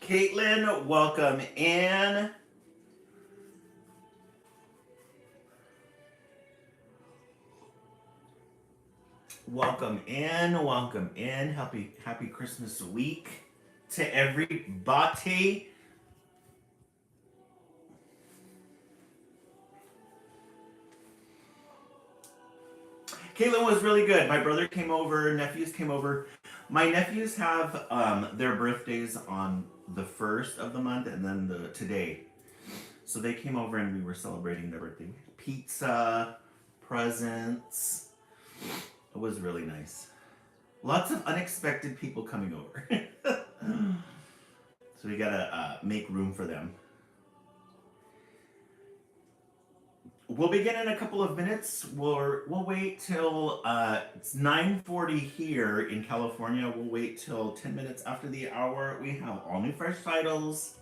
Caitlin, welcome in. Welcome in. Welcome in. Happy Christmas week to everybody. Caitlin was really good. My brother came over, nephews came over. My nephews have their birthdays on the first of the month and then the today. So they came over and we were celebrating their birthday. Pizza, presents. It was really nice. Lots of unexpected people coming over. So we gotta make room for them. We'll begin in a couple of minutes. We'll wait till it's 9:40 here in California. We'll wait till 10 minutes after the hour. We have all new fresh titles.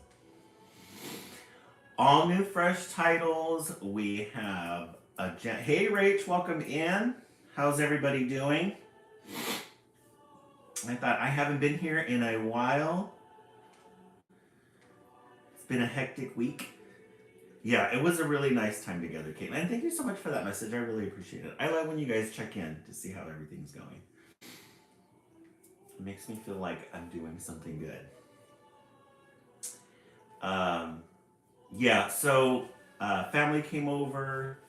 All new fresh titles. We have hey Rach, welcome in. How's everybody doing? I thought I haven't been here in a while. It's been a hectic week. Yeah, it was a really nice time together, Caitlin. And thank you so much for that message. I really appreciate it. I love when you guys check in to see how everything's going. It makes me feel like I'm doing something good. Yeah, so family came over.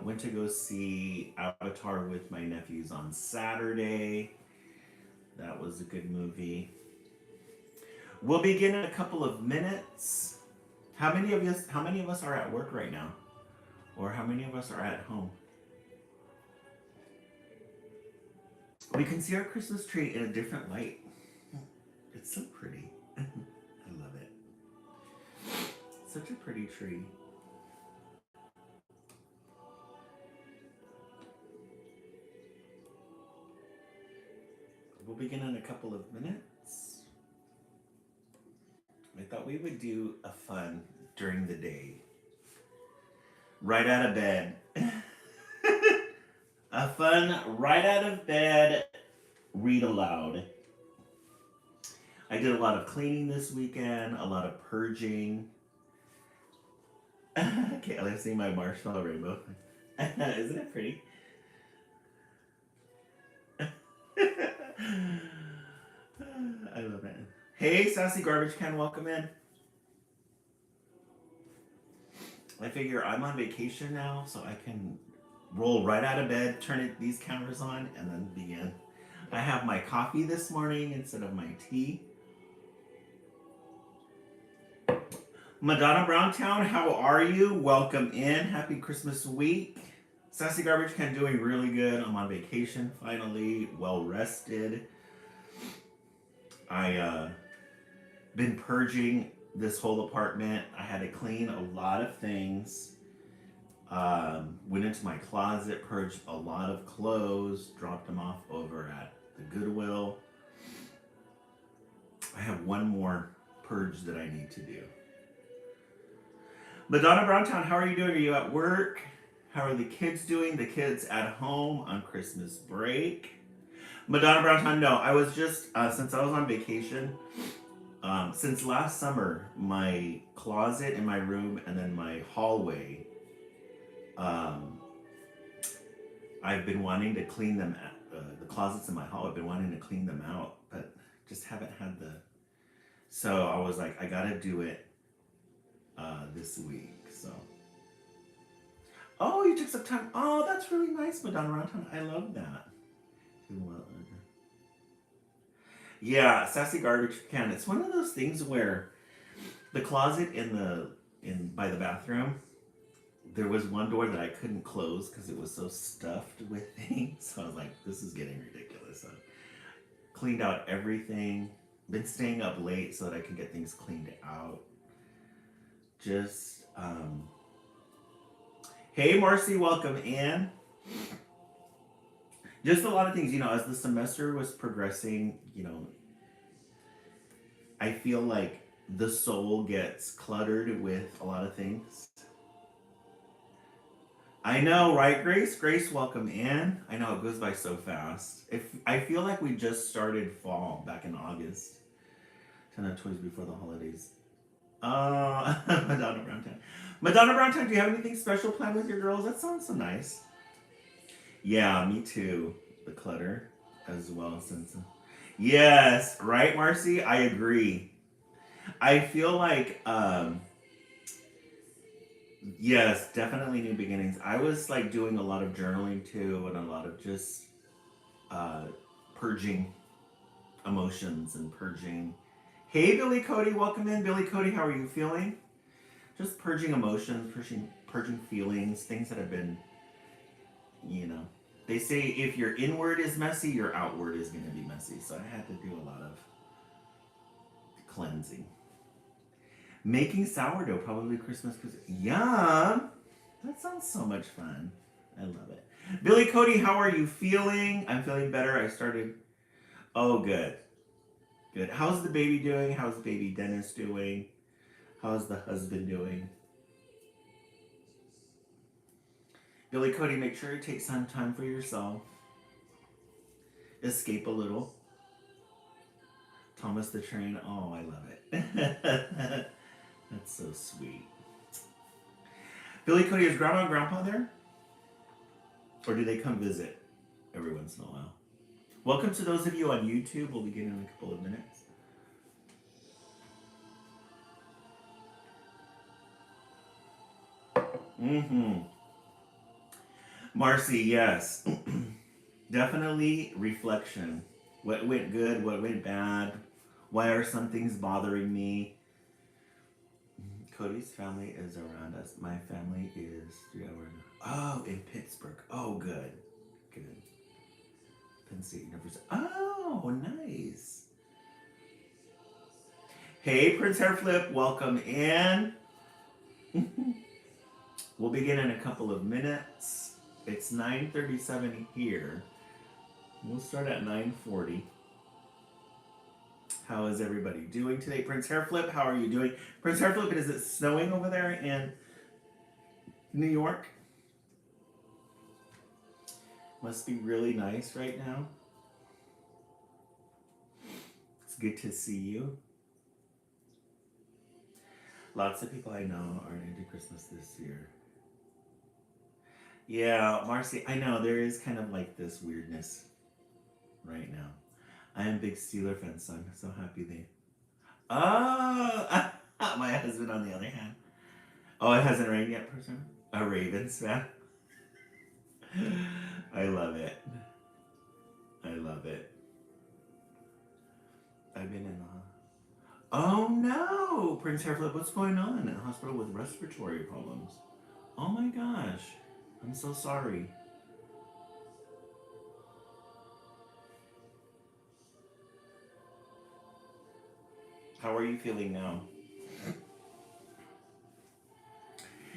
Went to go see Avatar with my nephews on Saturday. That was a good movie. We'll begin in a couple of minutes. How many of us are at work right now? Or how many of us are at home? We can see our Christmas tree in a different light. It's so pretty. I love it. Such a pretty tree. We'll begin in a couple of minutes. I thought we would do a fun during the day. Right out of bed. A fun right out of bed read aloud. I did a lot of cleaning this weekend, a lot of purging. Okay, let's see my marshmallow rainbow. Isn't it pretty? I love it. Hey, Sassy Garbage Can, welcome in. I figure I'm on vacation now, so I can roll right out of bed, turn these cameras on, and then begin. I have my coffee this morning instead of my tea. Madonna Browntown, how are you? Welcome in. Happy Christmas week. Sassy Garbage Can doing really good. I'm on vacation finally, well rested. I been purging this whole apartment. I had to clean a lot of things. Went into my closet, purged a lot of clothes, dropped them off over at the Goodwill. I have one more purge that I need to do. Madonna Browntown, how are you doing? Are you at work? How are the kids doing? The kids at home on Christmas break? Madonna Browntown, no. I was just, since I was on vacation, since last summer, my closet in my room and then my hallway, I've been wanting to clean them, the closets in my hall, I've been wanting to clean them out, but just haven't had so I was like, I gotta do it this week, so. Oh, you took some time. Oh, that's really nice, Madonna Browntown. I love that. Yeah, Sassy Garbage Can. It's one of those things where the closet by the bathroom, there was one door that I couldn't close because it was so stuffed with things. So I was like, this is getting ridiculous. So I cleaned out everything. Been staying up late so that I could get things cleaned out. Just hey Marcy, welcome in. Just a lot of things, as the semester was progressing, I feel like the soul gets cluttered with a lot of things. I know, right, Grace? Grace, welcome in. I know it goes by so fast. I feel like we just started fall back in August. Enough toys before the holidays. Madonna Browntown. Madonna Browntown, do you have anything special planned with your girls? That sounds so nice. Yeah, me too. The clutter as well. Since yes, right, Marcy. I agree. I feel like yes, definitely new beginnings. I was like doing a lot of journaling too, and a lot of just uh, purging emotions and purging. Hey, Billy Cody, welcome in. Billy Cody, how are you feeling? Just purging emotions, purging feelings, things that have been, you know. They say if your inward is messy, your outward is going to be messy. So I had to do a lot of cleansing. Making sourdough, probably Christmas. Yum! That sounds so much fun. I love it. Billy Cody, how are you feeling? I'm feeling better. I started. Oh, good. Good. How's the baby doing? How's baby Dennis doing? How's the husband doing? Billy Cody, make sure you take some time for yourself. Escape a little. Thomas the Train. Oh, I love it. That's so sweet. Billy Cody, is Grandma and Grandpa there? Or do they come visit every once in a while? Welcome to those of you on YouTube. We'll begin in a couple of minutes. Marcy, yes. Definitely reflection. What went good? What went bad? Why are some things bothering me? Cody's family is around us. My family is 3 hours. Oh, in Pittsburgh. Oh, good. Good. Penn State University. Oh, nice. Hey, Prince Hairflip, welcome in. We'll begin in a couple of minutes. It's 9:37 here. We'll start at 9:40. How is everybody doing today? Prince Hairflip, how are you doing? Prince Hairflip, is it snowing over there in New York? Must be really nice right now. It's good to see you. Lots of people I know aren't into Christmas this year. Yeah, Marcy, I know there is kind of like this weirdness right now. I am a big Steeler fan, so I'm so happy they. Oh, my husband on the other hand. Oh, it hasn't rained yet, person. A Ravens fan. I love it. I love it. I've been in the. Oh no, Prince Hairflip, what's going on in the hospital with respiratory problems? Oh my gosh, I'm so sorry. How are you feeling now?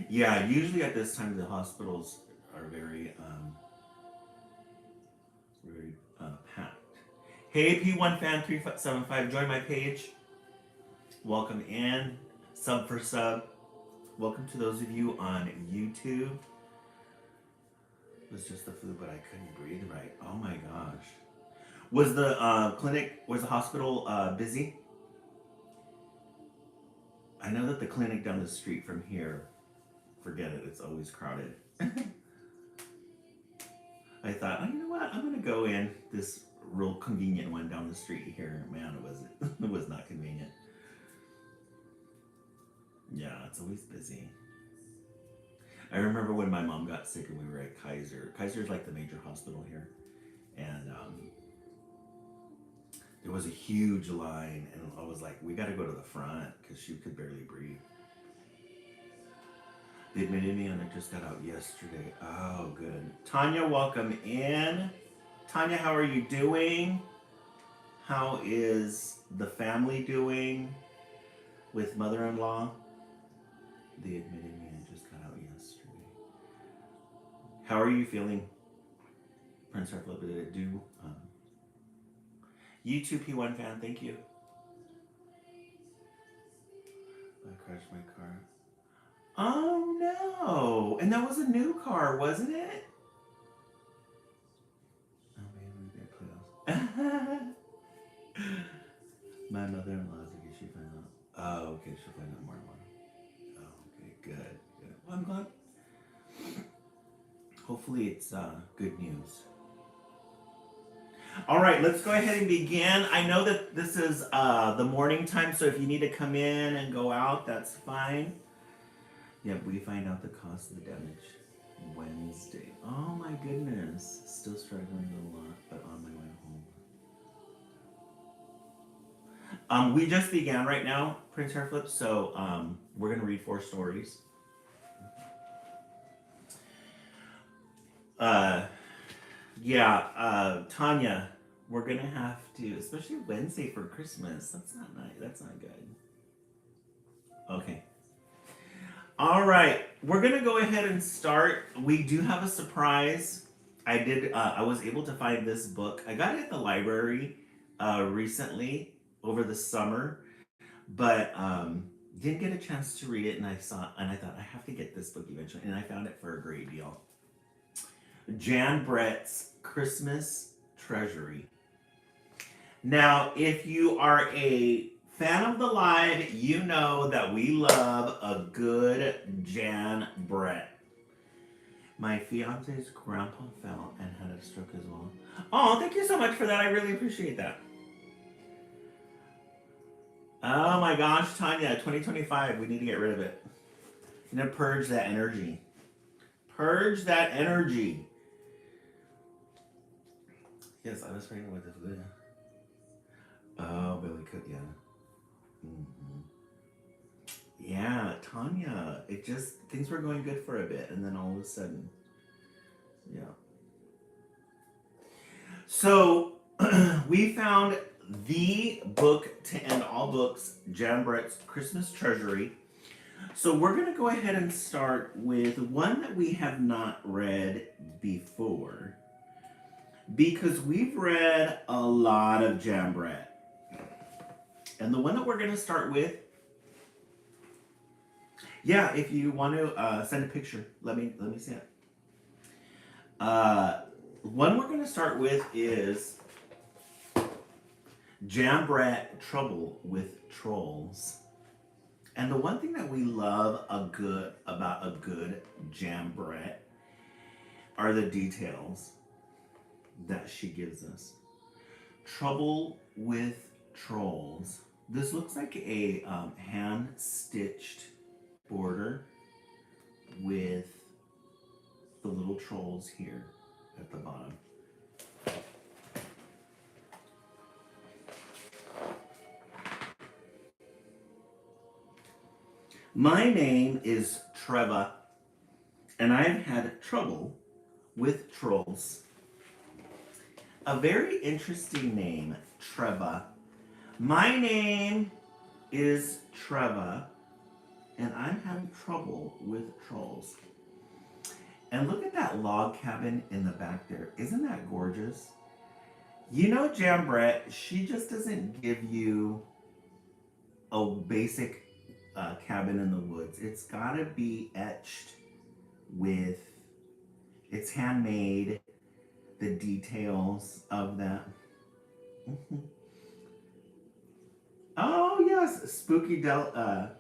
Yeah, usually at this time the hospitals are very packed. Hey, P1 fan 375, join my page. Welcome in, sub for sub. Welcome to those of you on YouTube. It was just the flu, but I couldn't breathe right. Oh my gosh. Was the the hospital busy? I know that the clinic down the street from here, forget it, it's always crowded. I thought, oh, you know what? I'm gonna go in this real convenient one down the street here. Man, it was not convenient. Yeah, it's always busy. I remember when my mom got sick and we were at Kaiser. Kaiser's like the major hospital here, and there was a huge line, and I was like, we got to go to the front because she could barely breathe. They admitted me and I just got out yesterday. Oh, good. Tanya, welcome in. Tanya, how are you doing? How is the family doing with mother-in-law? They admitted me and just got out yesterday. How are you feeling? Prince Hairflip, did it do? YouTube P1 fan, thank you. I crashed my car. Oh no! And that was a new car, wasn't it? Oh man, we get playoffs. My mother-in-law is a she find out? Oh, okay, she'll find out more and more. Oh, okay, good, good. Well, I'm glad. Hopefully it's good news. All right, let's go ahead and begin. I know that this is the morning time, so if you need to come in and go out, that's fine. Yeah, we find out the cost of the damage Wednesday. Oh my goodness. Still struggling a lot, but on my way home. We just began right now, Prince Hairflip, so we're going to read 4 stories. Tanya, we're gonna have to, especially Wednesday for Christmas. That's not nice. That's not good. Okay. All right, we're gonna go ahead and start. We do have a surprise. I was able to find this book. I got it at the library recently over the summer, but didn't get a chance to read it. And I thought I have to get this book eventually, and I found it for a great deal. Jan Brett's Christmas Treasury. Now, if you are a fan of the live, you know that we love a good Jan Brett. My fiance's grandpa fell and had a stroke as well. Oh, thank you so much for that. I really appreciate that. Oh my gosh, Tanya, 2025, we need to get rid of it. You know, purge that energy. Purge that energy. Yes, I was praying with this video. Oh, Billy Cook, yeah. Mm-hmm. Yeah, Tanya. It just, things were going good for a bit, and then all of a sudden, yeah. So, we found the book to end all books, Jan Brett's Christmas Treasury. So we're going to go ahead and start with one that we have not read before, because we've read a lot of Jan Brett. And the one that we're going to start with, yeah, if you want to send a picture, let me see it. One we're going to start with is Jan Brett, Trouble with Trolls. And the one thing that we love about a good Jan Brett are the details that she gives us. Trouble with Trolls. This looks like a hand-stitched border with the little trolls here at the bottom. My name is Treva, and I've had trouble with trolls. A very interesting name, Treva. My name is Treva, and I'm having trouble with trolls. And look at that log cabin in the back there. Isn't that gorgeous? You know, Jan Brett, she just doesn't give you a basic cabin in the woods. It's gotta be etched with, it's handmade, the details of that. Mm-hmm. Oh yes, Spooky Delicata.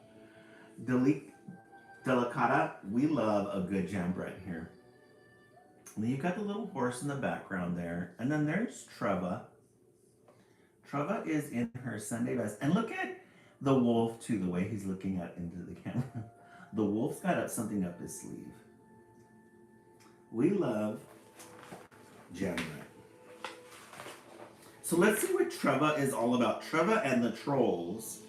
We love a good Jan Brett here. And then you've got the little horse in the background there. And then there's Treva. Treva is in her Sunday best. And look at the wolf too, the way he's looking out into the camera. The wolf's got something up his sleeve. We love Jan Brett. So let's see what Treva is all about. Treva and the Trolls.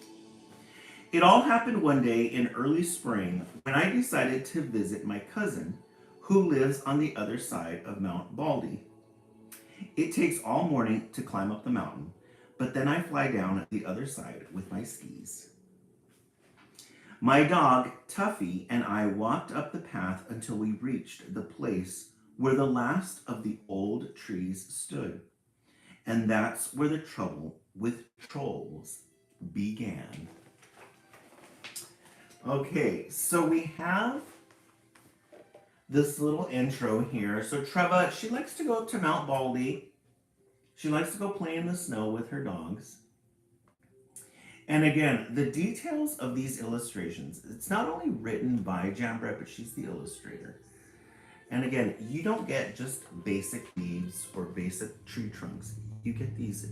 It all happened one day in early spring when I decided to visit my cousin, who lives on the other side of Mount Baldy. It takes all morning to climb up the mountain, but then I fly down at the other side with my skis. My dog, Tuffy, and I walked up the path until we reached the place where the last of the old trees stood. And that's where the trouble with trolls began. Okay, so we have this little intro here. So Treva, she likes to go up to Mount Baldy. She likes to go play in the snow with her dogs. And again, the details of these illustrations, it's not only written by Jambret, but she's the illustrator. And again, you don't get just basic leaves or basic tree trunks. You get these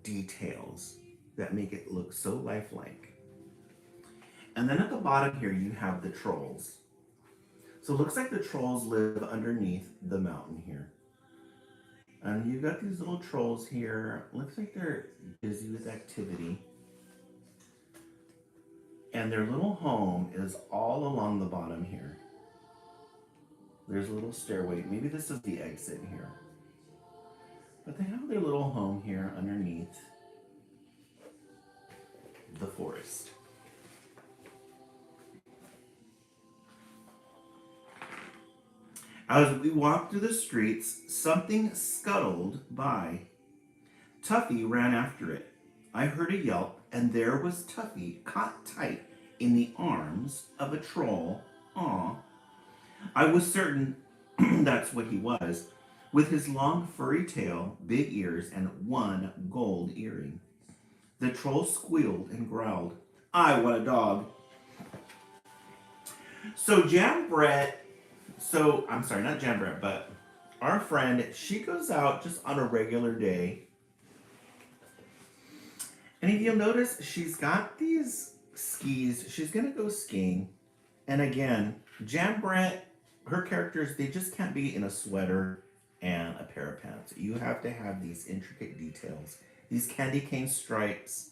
details that make it look so lifelike. And then at the bottom here, you have the trolls. So it looks like the trolls live underneath the mountain here. And you've got these little trolls here. Looks like they're busy with activity. And their little home is all along the bottom here. There's a little stairway. Maybe this is the exit here. But they have their little home here underneath the forest. As we walked through the streets, something scuttled by. Tuffy ran after it. I heard a yelp, and there was Tuffy caught tight in the arms of a troll. Aw. I was certain that's what he was, with his long furry tail, big ears, and one gold earring. The troll squealed and growled, I want a dog. So I'm sorry, not Jambret, but our friend, she goes out just on a regular day. And if you'll notice, she's got these skis. She's going to go skiing. And again, Jambret, her characters, they just can't be in a sweater and a pair of pants. You have to have these intricate details. These candy cane stripes,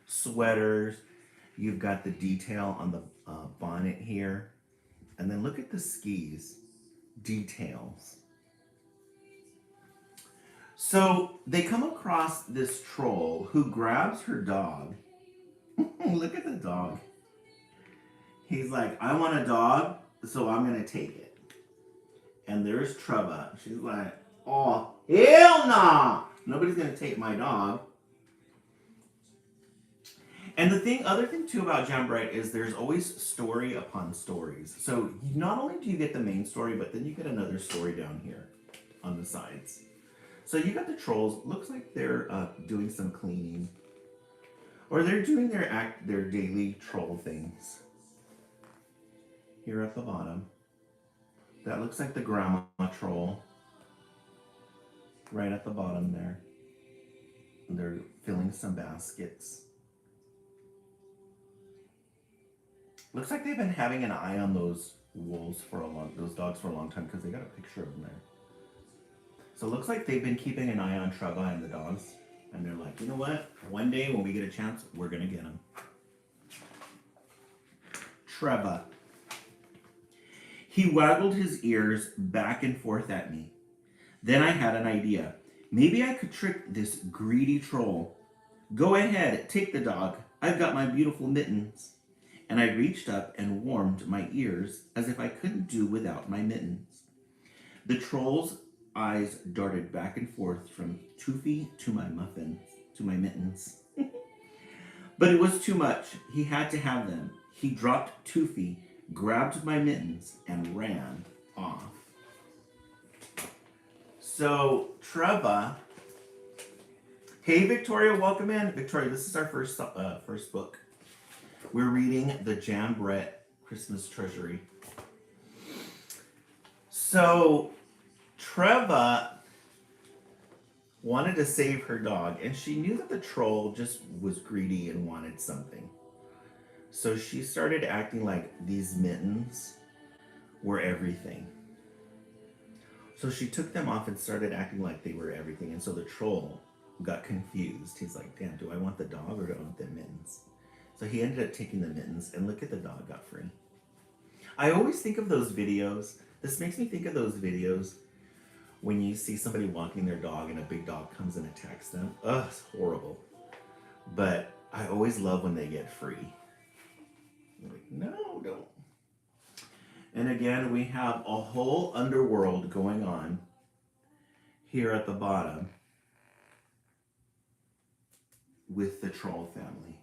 sweaters. You've got the detail on the bonnet here. And then look at the skis. Details. So they come across this troll who grabs her dog. Look at the dog. He's like, I want a dog, so I'm going to take it. And there's Treva. She's like, oh, hell nah. Nobody's going to take my dog. And other thing too about Jambret is there's always story upon stories. So not only do you get the main story, but then you get another story down here on the sides. So you got the trolls. Looks like they're doing some cleaning, or they're doing their daily troll things. Here at the bottom, that looks like the grandma troll. Right at the bottom there, and they're filling some baskets. Looks like they've been having an eye on those dogs for a long time because they got a picture of them there. So it looks like they've been keeping an eye on Treva and the dogs. And they're like, you know what? One day when we get a chance, we're going to get them. Treva. He waggled his ears back and forth at me. Then I had an idea. Maybe I could trick this greedy troll. Go ahead, take the dog. I've got my beautiful mittens. And I reached up and warmed my ears as if I couldn't do without my mittens. The troll's eyes darted back and forth from Tuffy to my mittens. But it was too much. He had to have them. He dropped Tuffy, grabbed my mittens, and ran off. So, Treva. Hey, Victoria, welcome in. Victoria, this is our first book. We're reading the Jambret Christmas Treasury. So, Treva wanted to save her dog, and she knew that the troll just was greedy and wanted something. So she started acting like these mittens were everything. So she took them off and started acting like they were everything, and so the troll got confused. He's like, damn, do I want the dog or do I want the mittens? So he ended up taking the mittens, and look at the dog got free. I always think of those videos. This makes me think of those videos when you see somebody walking their dog and a big dog comes and attacks them. Ugh, it's horrible. But I always love when they get free. I'm like, no, don't. And again, we have a whole underworld going on here at the bottom with the troll family.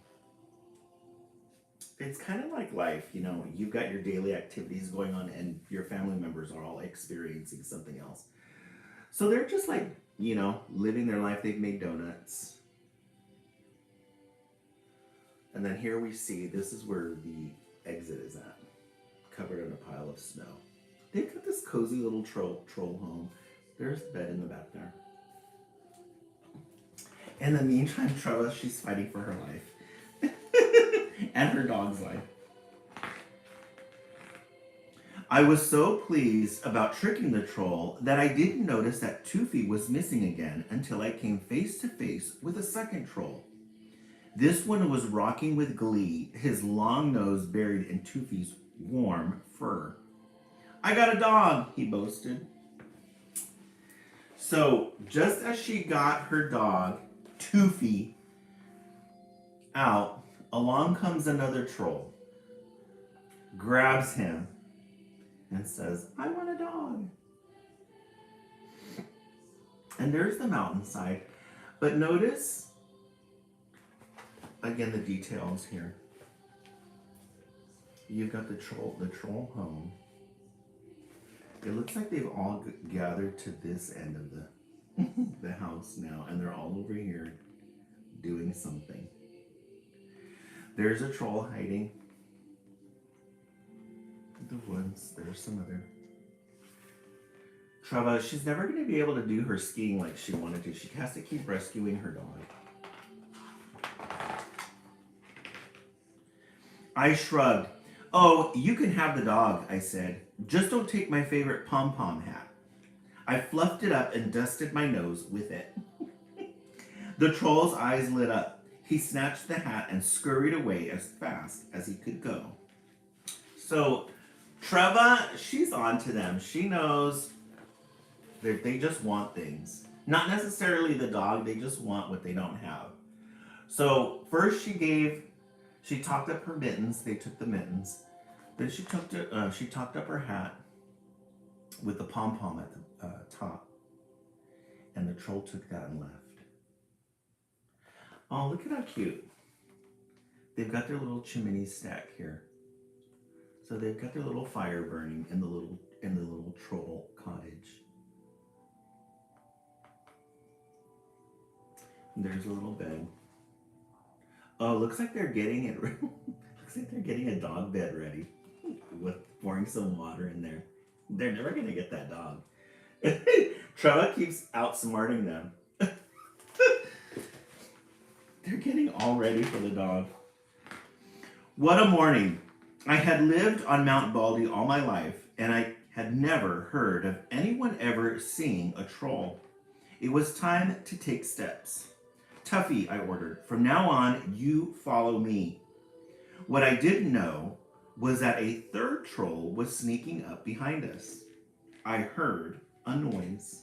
It's kind of like life, you know, you've got your daily activities going on and your family members are all experiencing something else. So they're just like, you know, living their life. They've made donuts. And then here we see, this is where the exit is at, covered in a pile of snow. They've got this cozy little troll home. There's the bed in the back there. In the meantime, Trella, she's fighting for her life. And her dog's life. I was so pleased about tricking the troll that I didn't notice that Toofy was missing again until I came face to face with a second troll. This one was rocking with glee, his long nose buried in Toofy's warm fur. I got a dog, he boasted. So, just as she got her dog, Toofy, out, along comes another troll, grabs him, and says, I want a dog. And there's the mountainside. But notice, again, the details here. You've got the troll home. It looks like they've all gathered to this end of the house now, and they're all over here doing something. There's a troll hiding in the woods. There's some other. Treva, she's never going to be able to do her skiing like she wanted to. She has to keep rescuing her dog. I shrugged. Oh, you can have the dog, I said. Just don't take my favorite pom-pom hat. I fluffed it up and dusted my nose with it. The troll's eyes lit up. He snatched the hat and scurried away as fast as he could go. So, Treva, she's on to them. She knows that they just want things. Not necessarily the dog, they just want what they don't have. So, first she talked up her mittens. They took the mittens. Then she talked up her hat with the pom-pom at the top. And the troll took that and left. Oh, look at how cute. They've got their little chimney stack here. So they've got their little fire burning in the little troll cottage. And there's a little bed. Oh, looks like they're getting it. Looks like they're getting a dog bed ready with pouring some water in there. They're never gonna get that dog. Treva keeps outsmarting them. They're getting all ready for the dog. What a morning. I had lived on Mount Baldy all my life, and I had never heard of anyone ever seeing a troll. It was time to take steps. Tuffy, I ordered, from now on, you follow me. What I didn't know was that a third troll was sneaking up behind us. I heard a noise.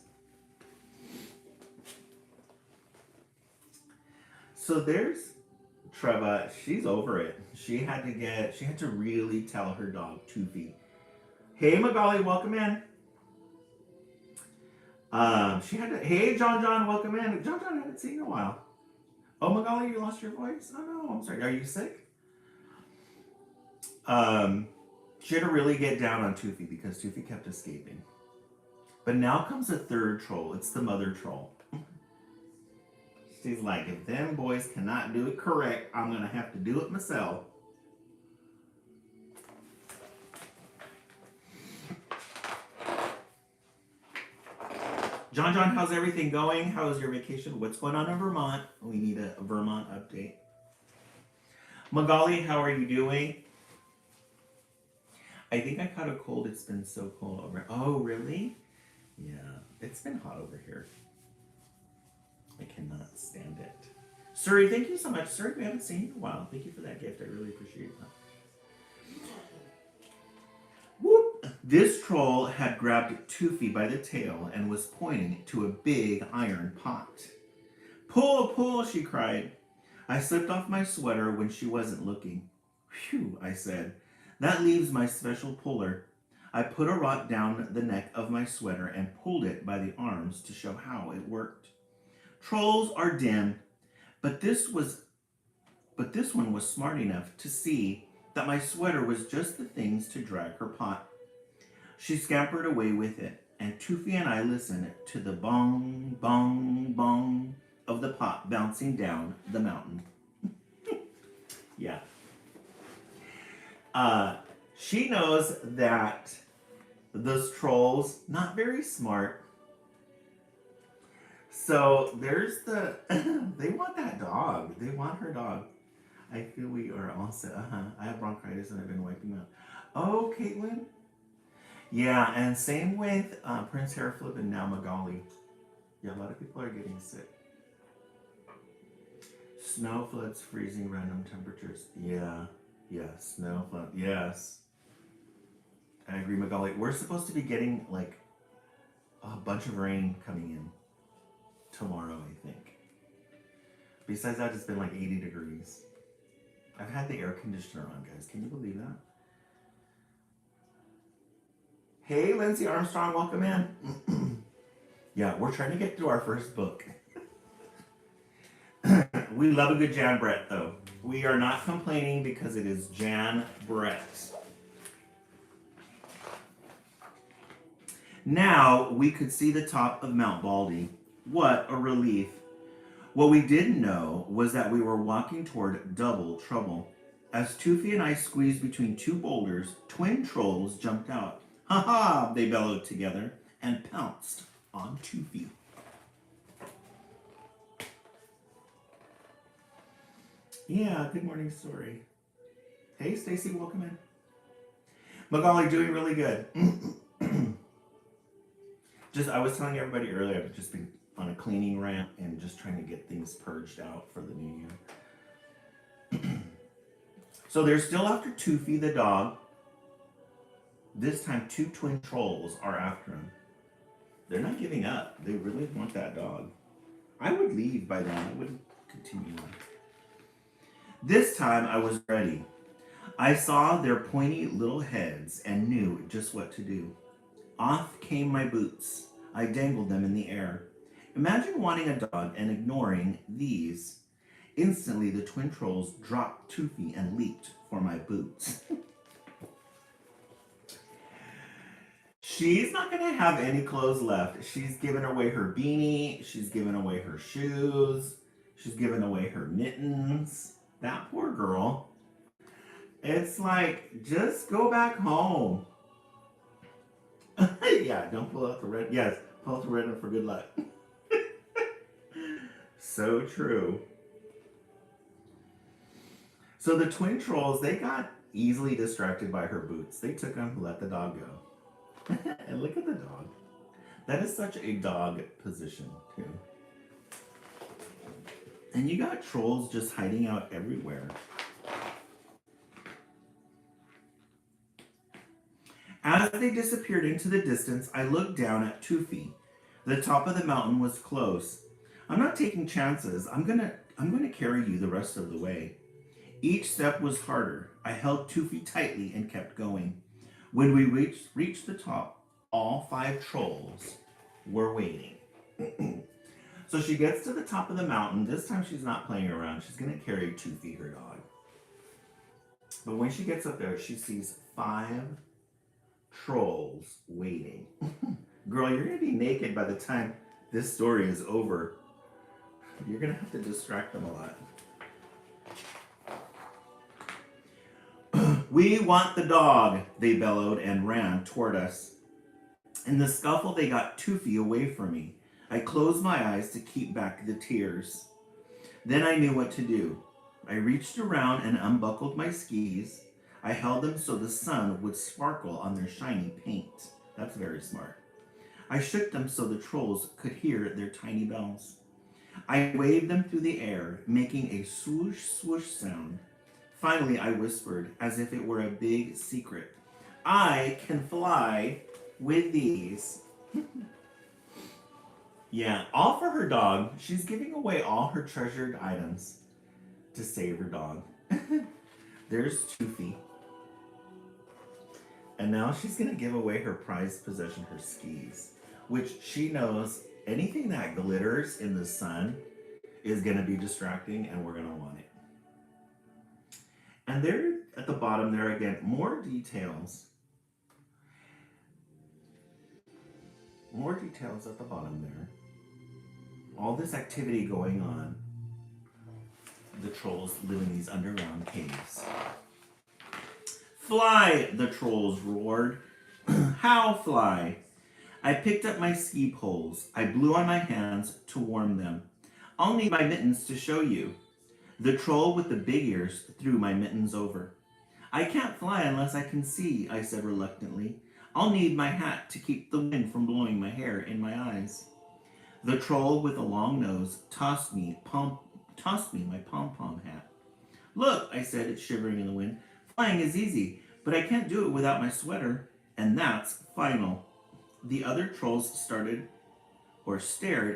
So there's Treva. She's over it. She had to really tell her dog, Toofy. Hey, Magali, welcome in. Hey, John, welcome in. John, I haven't seen you in a while. Oh, Magali, you lost your voice? Oh, no, I'm sorry. Are you sick? She had to really get down on Toofy because Toofy kept escaping. But now comes a third troll. It's the mother troll. She's like, if them boys cannot do it correct, I'm going to have to do it myself. John, how's everything going? How was your vacation? What's going on in Vermont? We need a Vermont update. Magali, how are you doing? I think I caught a cold. It's been so cold over. Oh, really? Yeah, it's been hot over here. I cannot stand it. Suri, thank you so much. Suri, we haven't seen you in a while. Thank you for that gift. I really appreciate that. Whoop! This troll had grabbed Toofy by the tail and was pointing to a big iron pot. Pull, pull, she cried. I slipped off my sweater when she wasn't looking. Phew, I said. That leaves my special puller. I put a rock down the neck of my sweater and pulled it by the arms to show how it worked. Trolls are dim, but this one was smart enough to see that my sweater was just the things to drag her pot. She scampered away with it, and Toofy and I listened to the bong, bong, bong of the pot bouncing down the mountain. Yeah. She knows that those trolls, not very smart. So there's the, they want that dog. They want her dog. I feel we are all set. I have bronchitis and I've been wiping out. Oh, Caitlin. Yeah, and same with Prince Hairflip and now Magali. Yeah, a lot of people are getting sick. Snow floods, freezing, random temperatures. Yeah, snow flood. Yes. I agree, Magali. We're supposed to be getting like a bunch of rain coming in tomorrow, I think. Besides that, it's been like 80 degrees. I've had the air conditioner on, guys. Can you believe that? Hey, Lindsay Armstrong, welcome in. Yeah, we're trying to get through our first book. We love a good Jan Brett, though. We are not complaining because it is Jan Brett. Now we could see the top of Mount Baldy. What a relief. What we didn't know was that we were walking toward double trouble. As Toofy and I squeezed between two boulders, twin trolls jumped out. Ha ha, they bellowed together and pounced on Toofy. Yeah, good morning, story. Hey, Stacy, welcome in. Magali, doing really good. I was telling everybody earlier, I've just been on a cleaning rant and just trying to get things purged out for the new year. So they're still after Toofy the dog. This time, two twin trolls are after him. They're not giving up. They really want that dog. I would leave by then. I wouldn't continue on. This time, I was ready. I saw their pointy little heads and knew just what to do. Off came my boots. I dangled them in the air. Imagine wanting a dog and ignoring these. Instantly, the twin trolls dropped Toofy and leaped for my boots. She's not going to have any clothes left. She's given away her beanie. She's given away her shoes. She's given away her mittens. That poor girl. It's like, just go back home. Yeah, don't pull out the red. Yes, pull out the red one for good luck. So true. So the twin trolls, they got easily distracted by her boots. They took them, let the dog go. And look at the dog. That is such a dog position, too. And you got trolls just hiding out everywhere. As they disappeared into the distance, I looked down at Toofy. The top of the mountain was close. I'm not taking chances. I'm gonna carry you the rest of the way. Each step was harder. I held Toofy tightly and kept going. When we reached the top, all 5 trolls were waiting. So she gets to the top of the mountain. This time she's not playing around. She's gonna carry Toofy, her dog. But when she gets up there, she sees 5 trolls waiting. Girl, you're gonna be naked by the time this story is over. You're gonna have to distract them a lot. We want the dog, they bellowed and ran toward us. In the scuffle, they got Toofy away from me. I closed my eyes to keep back the tears. Then I knew what to do. I reached around and unbuckled my skis. I held them so the sun would sparkle on their shiny paint. That's very smart. I shook them so the trolls could hear their tiny bells. I waved them through the air, making a swoosh swoosh sound. Finally, I whispered, as if it were a big secret, I can fly with these. Yeah, all for her dog. She's giving away all her treasured items to save her dog. There's Toofy. And now she's going to give away her prized possession, her skis, which she knows anything that glitters in the sun is going to be distracting and we're going to want it. And there at the bottom there again, more details. More details at the bottom there. All this activity going on. the trolls live in these underground caves. Fly, the trolls roared. How fly? I picked up my ski poles. I blew on my hands to warm them. I'll need my mittens to show you. The troll with the big ears threw my mittens over. I can't fly unless I can see, I said reluctantly. I'll need my hat to keep the wind from blowing my hair in my eyes. The troll with a long nose tossed me my pom-pom hat. Look, I said, shivering in the wind. Flying is easy, but I can't do it without my sweater, and that's final. The other trolls stared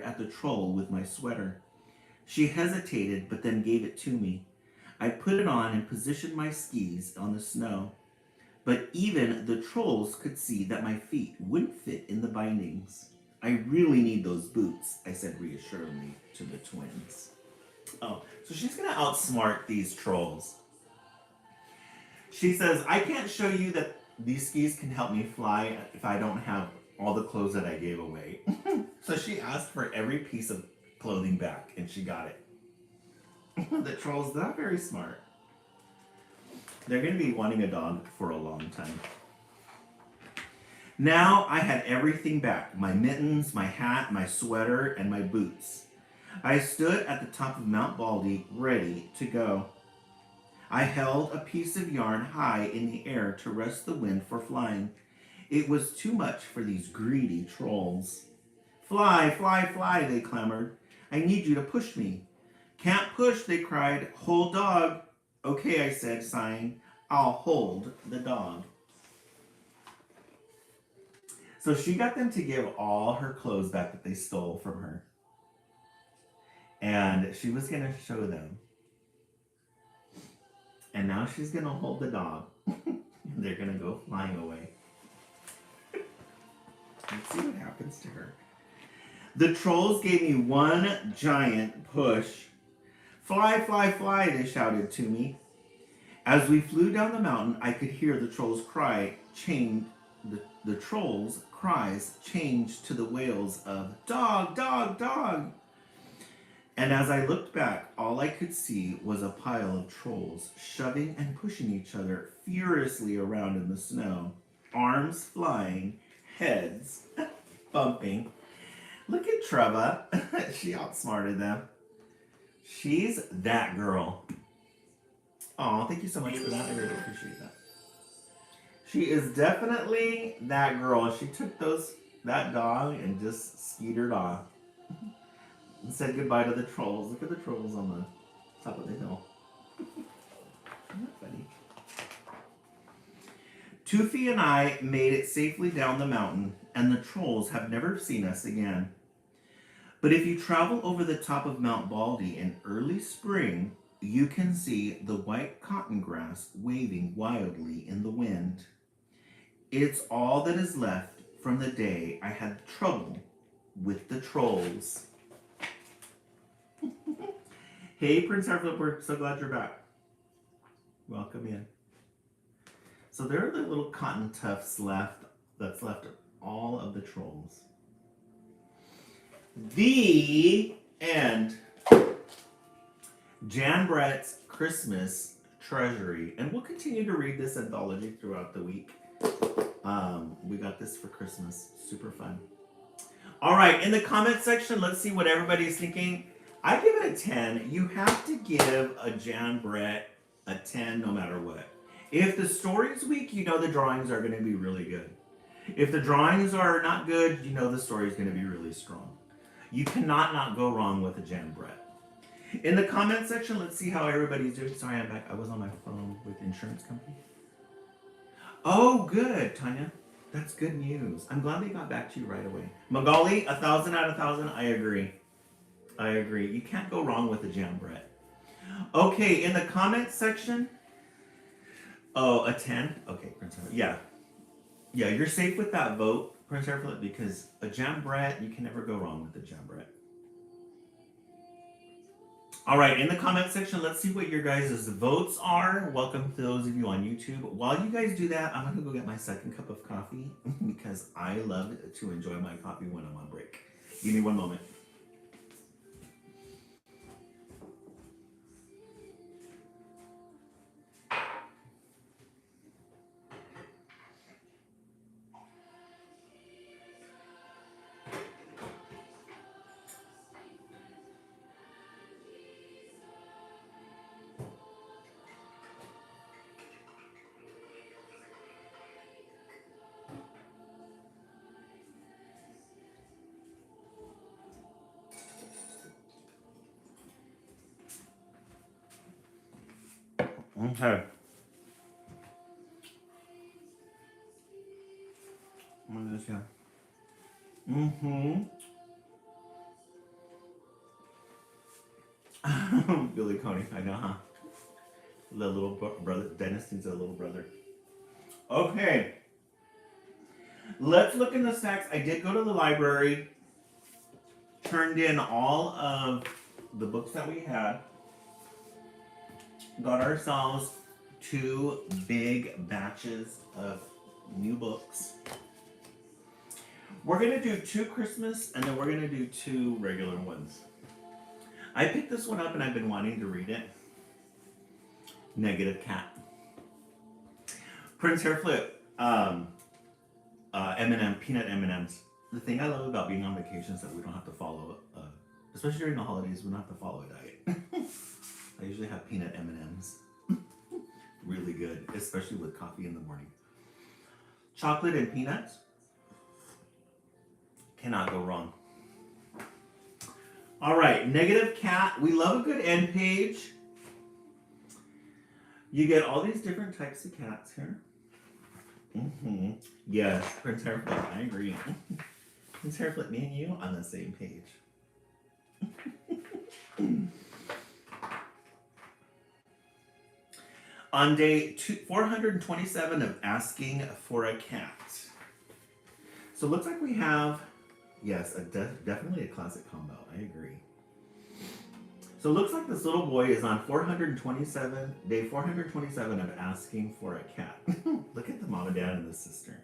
at the troll with my sweater. She hesitated, but then gave it to me. I put it on and positioned my skis on the snow. But even the trolls could see that my feet wouldn't fit in the bindings. I really need those boots, I said reassuringly to the twins. Oh, so she's going to outsmart these trolls. She says, I can't show you that these skis can help me fly if I don't have all the clothes that I gave away. So she asked for every piece of clothing back, and she got it. The troll's not very smart. They're going to be wanting a dog for a long time. Now I had everything back. My mittens, my hat, my sweater, and my boots. I stood at the top of Mount Baldy, ready to go. I held a piece of yarn high in the air to rest the wind for flying. It was too much for these greedy trolls. Fly, fly, fly, they clamored. I need you to push me. Can't push, they cried. Hold dog. Okay, I said, sighing. I'll hold the dog. So she got them to give all her clothes back that they stole from her. And she was going to show them. And now she's going to hold the dog. And they're going to go flying away. Let's see what happens to her. The trolls gave me one giant push. Fly, fly, fly, they shouted to me. As we flew down the mountain, I could hear the trolls' the trolls' cries changed to the wails of dog, dog, dog. And as I looked back, all I could see was a pile of trolls shoving and pushing each other furiously around in the snow, arms flying, heads bumping. Look at Treva. She outsmarted them. She's that girl. Oh, thank you so much for that. I really appreciate that. She is definitely that girl. She took that dog and just skeetered off. And said goodbye to the trolls. Look at the trolls on the top of the hill. Isn't that funny? Toofy and I made it safely down the mountain, and the trolls have never seen us again. But if you travel over the top of Mount Baldy in early spring, you can see the white cotton grass waving wildly in the wind. It's all that is left from the day I had trouble with the trolls. Hey, Prince Harflip, we're so glad you're back. Welcome in. So there are the little cotton tufts left, that's left of all of the trolls. The end. Jan Brett's Christmas Treasury. And we'll continue to read this anthology throughout the week. We got this for Christmas. Super fun. All right, in the comment section, let's see what everybody's thinking. I give it a 10. You have to give a Jan Brett a 10 no matter what. If the story's weak, you know the drawings are going to be really good. If the drawings are not good, you know the story's going to be really strong. You cannot not go wrong with a Jan Brett. In the comment section, let's see how everybody's doing. Sorry, I'm back. I was on my phone with insurance company. Oh, good, Tanya. That's good news. I'm glad they got back to you right away. Magali, 1,000 out of 1,000. I agree. I agree. You can't go wrong with a Jan Brett. Okay, in the comment section. Oh, a 10? Okay, Prince Harflip. Yeah. Yeah, you're safe with that vote, Prince Harflip, because a Jan Brett, you can never go wrong with a Jan Brett. All right, in the comment section, let's see what your guys' votes are. Welcome to those of you on YouTube. While you guys do that, I'm going to go get my second cup of coffee because I love to enjoy my coffee when I'm on break. Give me one moment. Okay. What is this here? Mm-hmm. Billy Coney, I know, huh? The little brother, Dennis needs a little brother. Okay, let's look in the snacks. I did go to the library, turned in all of the books that we had, got ourselves 2 big batches of new books. We're gonna do 2 Christmas and then we're gonna do 2 regular ones. I picked this one up and I've been wanting to read it. Negative Cat. Prince Hairflip, M&M, peanut M&Ms. The thing I love about being on vacation is that we don't have to follow, especially during the holidays, we don't have to follow a diet. I usually have peanut M&Ms. Really good, especially with coffee in the morning. Chocolate and peanuts. Cannot go wrong. All right, Negative Cat. We love a good end page. You get all these different types of cats here. Mm-hmm. Yes, Prince Hairflip, I agree. Prince Hairflip, me and you on the same page. On day 427 of asking for a cat. So it looks like we have, yes, definitely a classic combo. I agree. So it looks like this little boy is on day 427 of asking for a cat. Look at the mom and dad and the sister.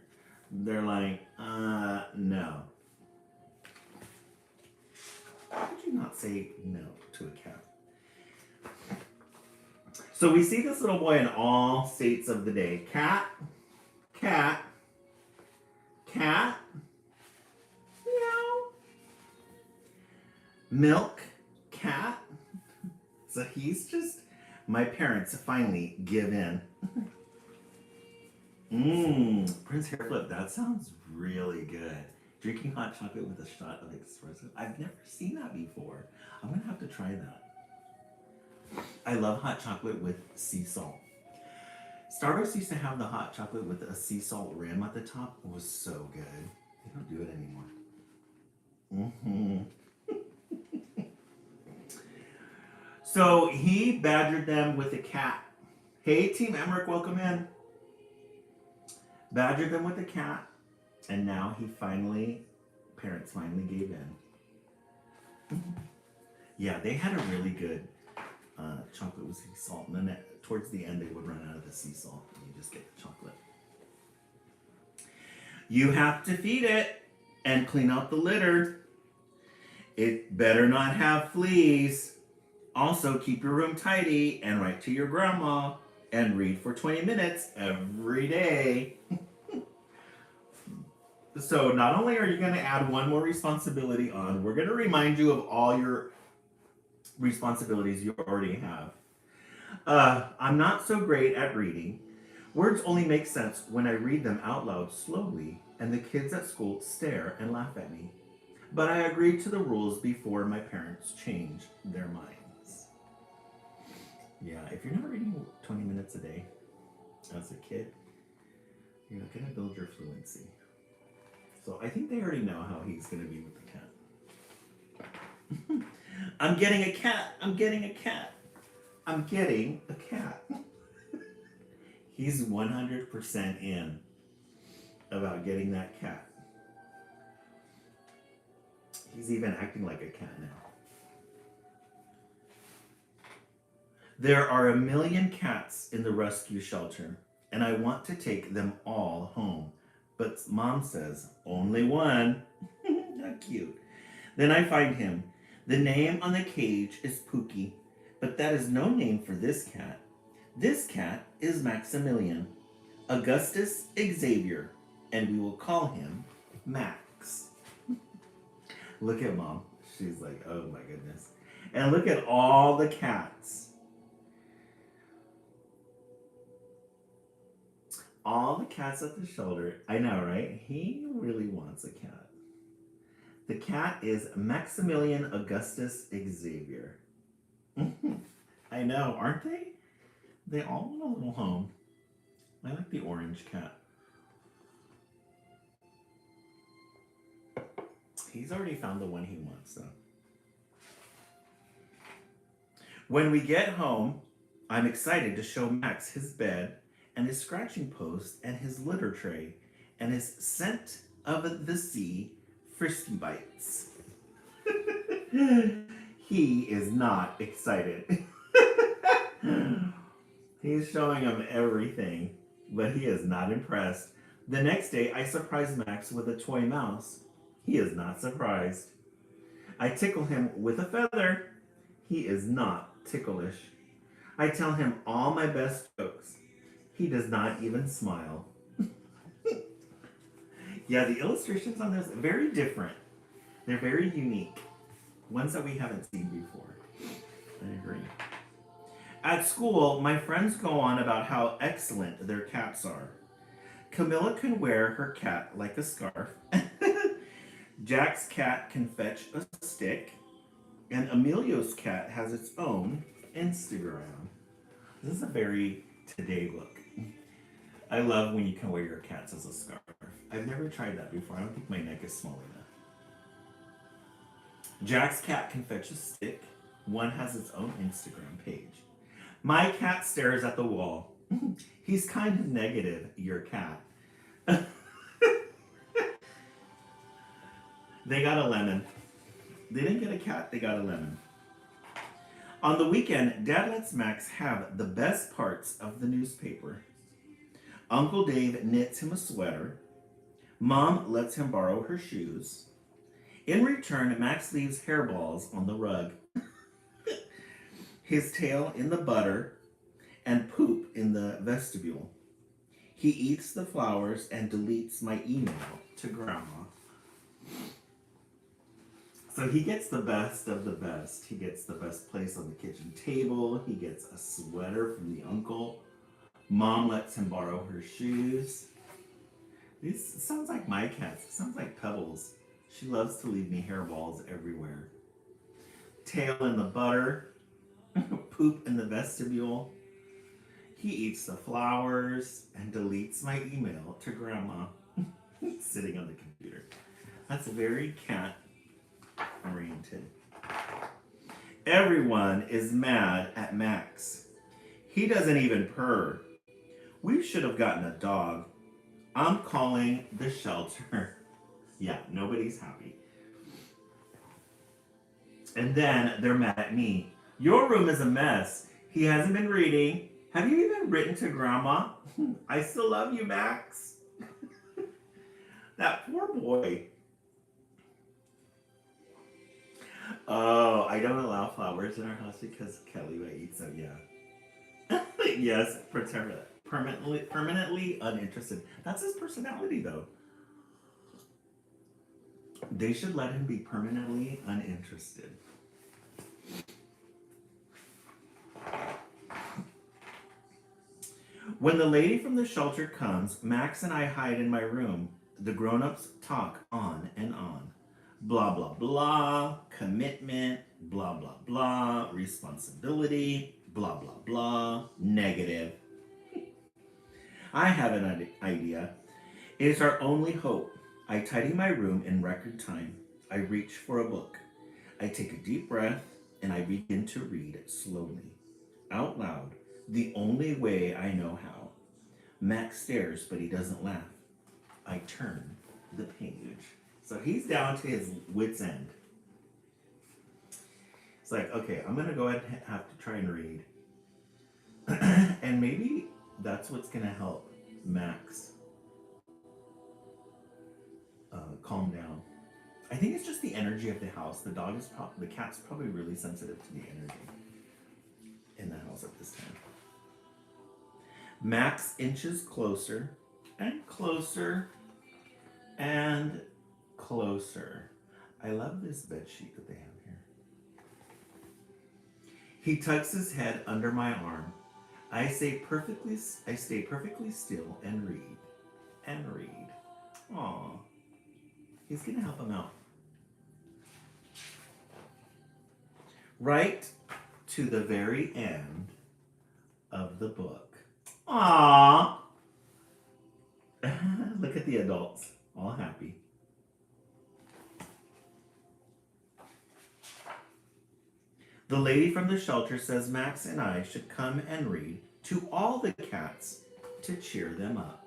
They're like, no. How could you not say no to a cat? So we see this little boy in all states of the day. Cat, cat, cat, meow. Milk, cat. So he's just, my parents finally give in. Prince Hairflip, that sounds really good. Drinking hot chocolate with a shot of espresso. I've never seen that before. I'm gonna have to try that. I love hot chocolate with sea salt. Starbucks used to have the hot chocolate with a sea salt rim at the top. It was so good. They don't do it anymore. So he badgered them with a cat. Hey, Team Emmerich, welcome in. Badgered them with a cat, and now parents finally gave in. Yeah, they had a really good chocolate with sea salt, and then towards the end they would run out of the sea salt, and you just get the chocolate. You have to feed it and clean out the litter. It better not have fleas. Also, keep your room tidy and write to your grandma and read for 20 minutes every day. So not only are you going to add one more responsibility on, we're going to remind you of all your responsibilities you already have. I'm not so great at reading. Words only make sense when I read them out loud slowly, and the kids at school stare and laugh at me. But I agreed to the rules before my parents changed their minds. Yeah, if you're not reading 20 minutes a day as a kid, you're not going to build your fluency. So I think they already know how he's going to be with the cat. I'm getting a cat. I'm getting a cat. I'm getting a cat. He's 100% in about getting that cat. He's even acting like a cat now. There are 1 million cats in the rescue shelter, and I want to take them all home. But Mom says, only one. How cute. Then I find him. The name on the cage is Pookie, but that is no name for this cat. This cat is Maximilian, Augustus Xavier, and we will call him Max. Look at Mom. She's like, oh my goodness. And look at all the cats. All the cats at the shelter. I know, right? He really wants a cat. The cat is Maximilian Augustus Xavier. I know, aren't they? They all want a little home. I like the orange cat. He's already found the one he wants, though. When we get home, I'm excited to show Max his bed and his scratching post and his litter tray and his scent of the sea frisky bites. He is not excited. He's showing him everything, but he is not impressed. The next day, I surprise Max with a toy mouse. He is not surprised. I tickle him with a feather. He is not ticklish. I tell him all my best jokes. He does not even smile. Yeah, the illustrations on this are very different. They're very unique. Ones that we haven't seen before. I agree. At school, my friends go on about how excellent their cats are. Camilla can wear her cat like a scarf. Jack's cat can fetch a stick. And Emilio's cat has its own Instagram. This is a very today look. I love when you can wear your cats as a scarf. I've never tried that before. I don't think my neck is small enough. Jack's cat can fetch a stick. One has its own Instagram page. My cat stares at the wall. He's kind of negative, your cat. They got a lemon. They didn't get a cat, they got a lemon. On the weekend, Dad lets Max have the best parts of the newspaper. Uncle Dave knits him a sweater. Mom lets him borrow her shoes. In return, Max leaves hairballs on the rug, his tail in the butter, and poop in the vestibule. He eats the flowers and deletes my email to Grandma. So he gets the best of the best. He gets the best place on the kitchen table. He gets a sweater from the uncle. Mom lets him borrow her shoes. This sounds like my cats. It sounds like Pebbles. She loves to leave me hairballs everywhere. Tail in the butter. Poop in the vestibule. He eats the flowers and deletes my email to Grandma. Sitting on the computer. That's very cat oriented. Everyone is mad at Max. He doesn't even purr. We should have gotten a dog. I'm calling the shelter. Yeah, nobody's happy. And then they're mad at me. Your room is a mess. He hasn't been reading. Have you even written to Grandma? I still love you, Max. That poor boy. Oh, I don't allow flowers in our house because Kelly might eat them, yeah. Yes, permanently uninterested. That's his personality, though. They should let him be permanently uninterested. When the lady from the shelter comes, Max and I hide in my room. The grown-ups talk on and on. Blah, blah, blah, commitment, blah, blah, blah, responsibility, blah, blah, blah, negative. I have an idea. It is our only hope. I tidy my room in record time. I reach for a book. I take a deep breath and I begin to read slowly, out loud, the only way I know how. Max stares, but he doesn't laugh. I turn the page. So he's down to his wit's end. It's like, okay, I'm going to go ahead and have to try and read. And maybe that's what's going to help Max calm down. I think it's just the energy of the house. The cat's probably really sensitive to the energy in the house at this time. Max inches closer and closer and closer. I love this bed sheet that they have here. He tucks his head under my arm. I stay perfectly still and read. And read. Aw. He's gonna help him out. Right to the very end, of the book. Aww. Look at the adults, all happy. The lady from the shelter says Max and I should come and read to all the cats to cheer them up.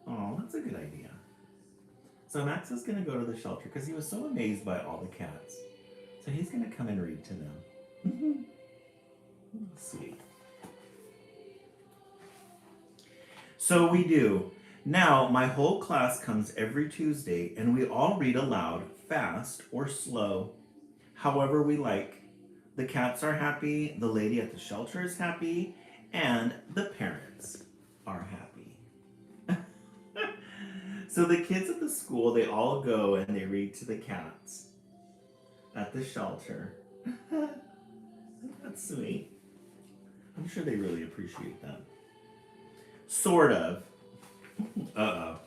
Oh, that's a good idea. So Max is going to go to the shelter because he was so amazed by all the cats. So he's going to come and read to them. Sweet. So we do. Now, my whole class comes every Tuesday and we all read aloud, fast or slow, however we like. The cats are happy, the lady at the shelter is happy, and the parents are happy. So the kids at the school, they all go and they read to the cats at the shelter. That's sweet. I'm sure they really appreciate that. Sort of. Uh-oh.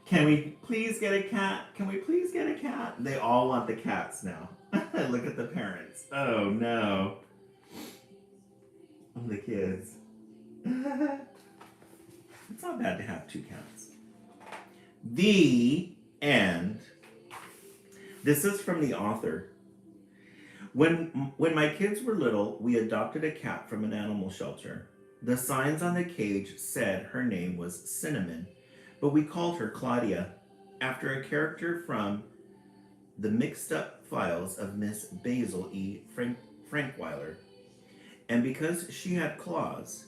Can we please get a cat? Can we please get a cat? They all want the cats now. Look at the parents. Oh no. The kids. It's not bad to have 2 cats. The end. This is from the author. When my kids were little, we adopted a cat from an animal shelter. The signs on the cage said her name was Cinnamon, but we called her Claudia, after a character from the mixed up files of Miss Basil E. Frankweiler. And because she had claws,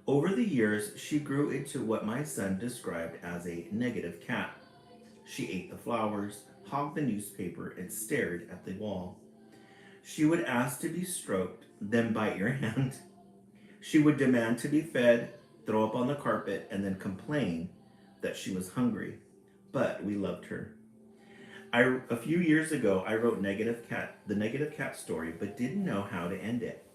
over the years she grew into what my son described as a negative cat. She ate the flowers, hogged the newspaper, and stared at the wall. She would ask to be stroked, then bite your hand. She would demand to be fed, throw up on the carpet, and then complain that she was hungry. But we loved her. A few years ago, I wrote the Negative Cat story, but didn't know how to end it.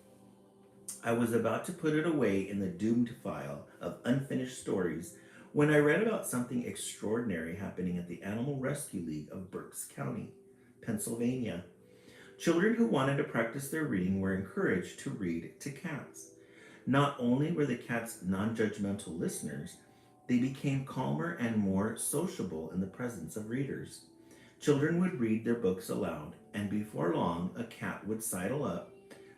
I was about to put it away in the doomed file of unfinished stories when I read about something extraordinary happening at the Animal Rescue League of Berks County, Pennsylvania. Children who wanted to practice their reading were encouraged to read to cats. Not only were the cats non-judgmental listeners, they became calmer and more sociable in the presence of readers. Children would read their books aloud, and before long, a cat would sidle up,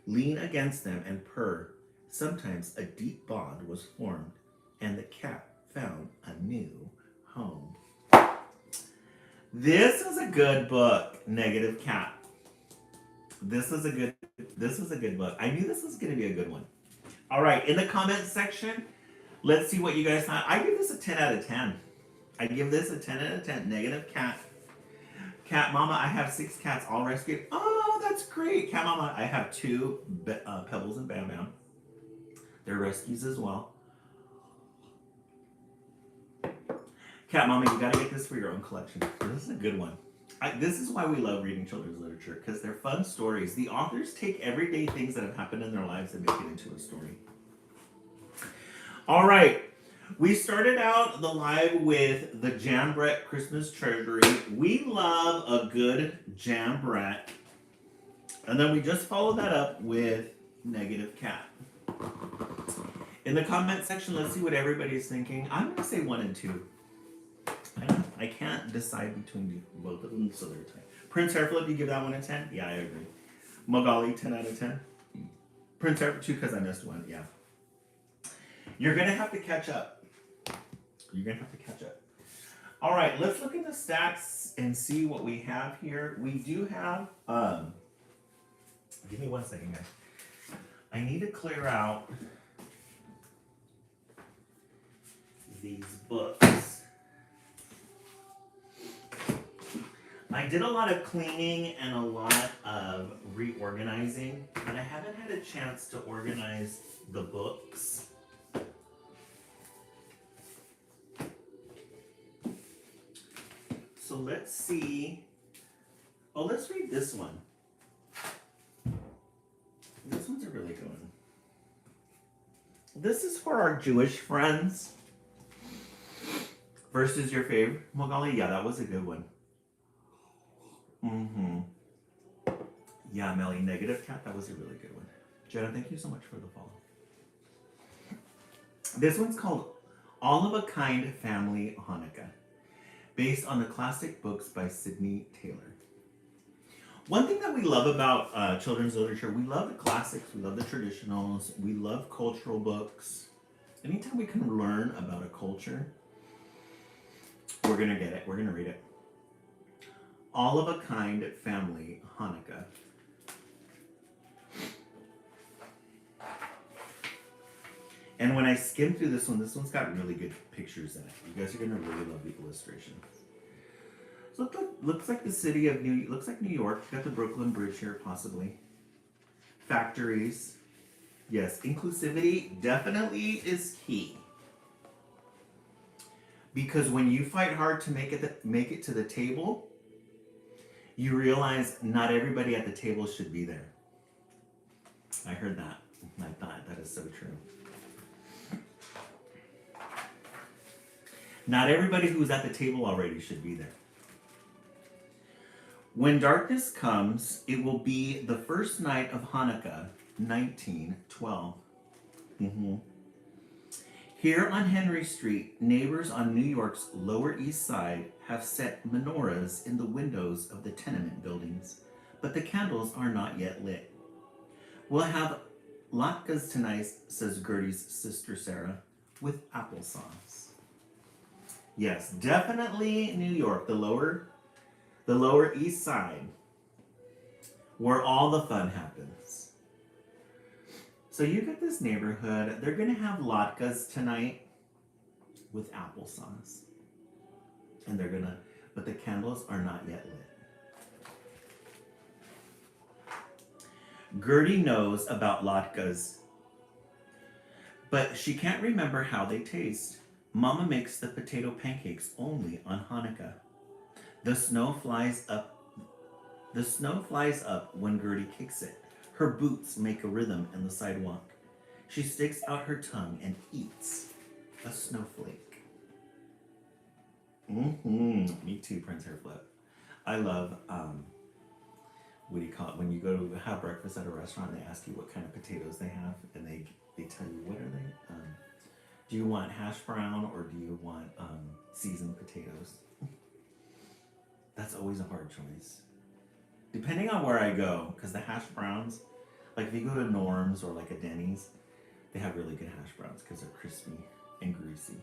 lean against them, and purr. Sometimes a deep bond was formed, and the cat found a new home. This is a good book, Negative Cat. This is a good book. I knew this was going to be a good one. All right, in the comments section, let's see what you guys thought. I give this a 10 out of 10. I give this a 10 out of 10. Negative Cat. Cat Mama, I have 6 cats all rescued. Oh, that's great. Cat Mama, I have 2 Pebbles and Bam Bam. They're rescues as well. Cat Mama, you got to get this for your own collection. This is a good one. This is why we love reading children's literature, because they're fun stories. The authors take everyday things that have happened in their lives and make it into a story. All right. We started out the live with the Jam Brett Christmas Treasury. We love a good Jam Brett. And then we just followed that up with Negative Cat. In the comment section, let's see what everybody's thinking. I'm going to say 1 and 2. I can't decide between both of them, so they're tight. Prince Hairflip, you give that one a 10? Yeah, I agree. Magali, 10 out of 10. Prince Hairflip, 2 because I missed 1, yeah. You're going to have to catch up. All right, let's look at the stats and see what we have here. We do have, give me 1 second, guys. I need to clear out these books. I did a lot of cleaning and a lot of reorganizing, but I haven't had a chance to organize the books. So let's see. Oh, let's read this one. This one's a really good one. This is for our Jewish friends. Versus your favorite. Magali, yeah, that was a good one. Yeah, Melly, Negative Cat, that was a really good one. Jenna, thank you so much for the follow. This one's called All of a Kind Family Hanukkah, based on the classic books by Sidney Taylor. One thing that we love about children's literature, we love the classics, we love the traditionals, we love cultural books. Anytime we can learn about a culture, we're going to get it, we're going to read it. All of a Kind Family Hanukkah. And when I skimmed through this one's got really good pictures in it. You guys are going to really love the illustrations. So it looks like the city of looks like New York. You got the Brooklyn Bridge here, possibly. Factories. Yes, inclusivity definitely is key. Because when you fight hard to make it to the table, you realize not everybody at the table should be there. I heard that. I thought that is so true. Not everybody who's at the table already should be there. When darkness comes, it will be the first night of Hanukkah, 1912. Here on Henry Street, neighbors on New York's Lower East Side have set menorahs in the windows of the tenement buildings, but the candles are not yet lit. We'll have latkes tonight, says Gertie's sister Sarah, with applesauce. Yes, definitely New York, the Lower East Side, where all the fun happens. So you get this neighborhood. They're going to have latkes tonight with applesauce. And but the candles are not yet lit. Gertie knows about latkes, but she can't remember how they taste. Mama makes the potato pancakes only on Hanukkah. The snow flies up when Gertie kicks it. Her boots make a rhythm in the sidewalk. She sticks out her tongue and eats a snowflake. Me too, Prince Hairflip. I love, what do you call it? When you go to have breakfast at a restaurant, they ask you what kind of potatoes they have, and they tell you, what are they? Do you want hash brown or do you want seasoned potatoes? That's always a hard choice. Depending on where I go, because the hash browns, like if you go to Norm's or like a Denny's, they have really good hash browns because they're crispy and greasy.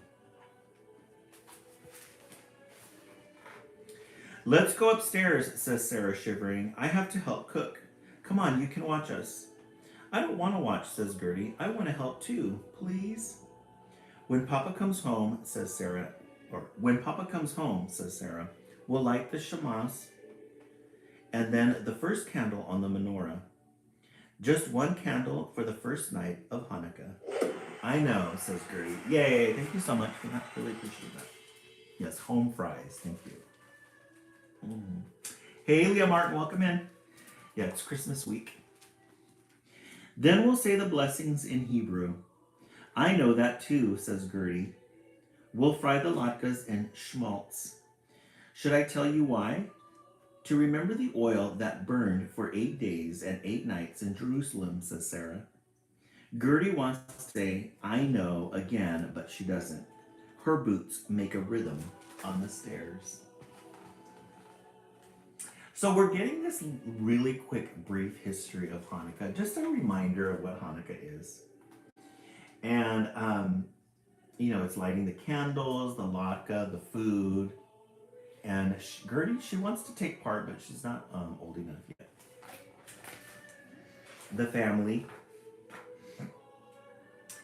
Let's go upstairs, says Sarah, shivering. I have to help cook. Come on, you can watch us. I don't want to watch, says Gertie. I want to help too, please. When Papa comes home, says Sarah, we'll light the shamas and then the first candle on the menorah. Just one candle for the first night of Hanukkah. I know, says Gertie. Yay, thank you so much for that. Really appreciate that. Yes, home fries, thank you. Hey, Leah Martin, welcome in. Yeah, it's Christmas week. Then we'll say the blessings in Hebrew. I know that too, says Gertie. We'll fry the latkes and schmaltz. Should I tell you why? To remember the oil that burned for 8 days and 8 nights in Jerusalem, says Sarah. Gertie wants to say, I know, again, but she doesn't. Her boots make a rhythm on the stairs. So we're getting this really quick, brief history of Hanukkah. Just a reminder of what Hanukkah is. And, it's lighting the candles, the latke, the food. And Gertie, she wants to take part, but she's not old enough yet. The family.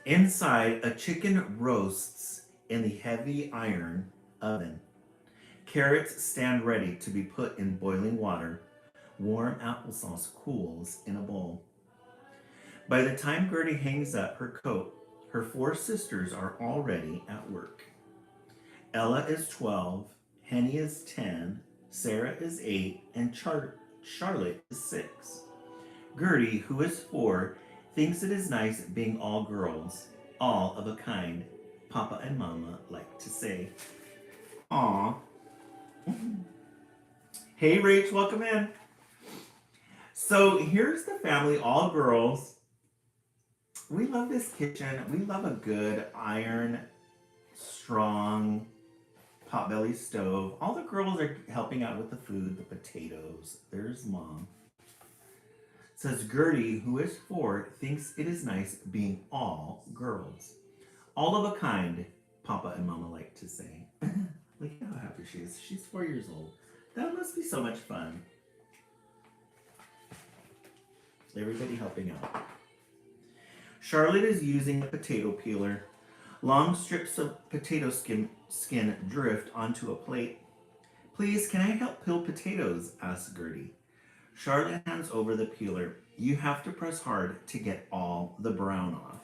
Inside, a chicken roasts in the heavy iron oven. Carrots stand ready to be put in boiling water. Warm applesauce cools in a bowl. By the time Gertie hangs up her coat, her 4 sisters are already at work. Ella is 12, Henny is 10, Sarah is 8, and Charlotte is 6. Gertie, who is 4, thinks it is nice being all girls, all of a kind, Papa and Mama like to say. Aw. Hey, Rach, welcome in. So here's the family, all girls. We love this kitchen. We love a good iron, strong potbelly stove. All the girls are helping out with the food, the potatoes. There's Mom. Says Gertie, who is 4, thinks it is nice being all girls. All of a kind, Papa and Mama like to say. Look at how happy she is. She's 4 years old. That must be so much fun. Everybody helping out. Charlotte is using a potato peeler. Long strips of potato skin drift onto a plate. Please, can I help peel potatoes? Asks Gertie. Charlotte hands over the peeler. You have to press hard to get all the brown off.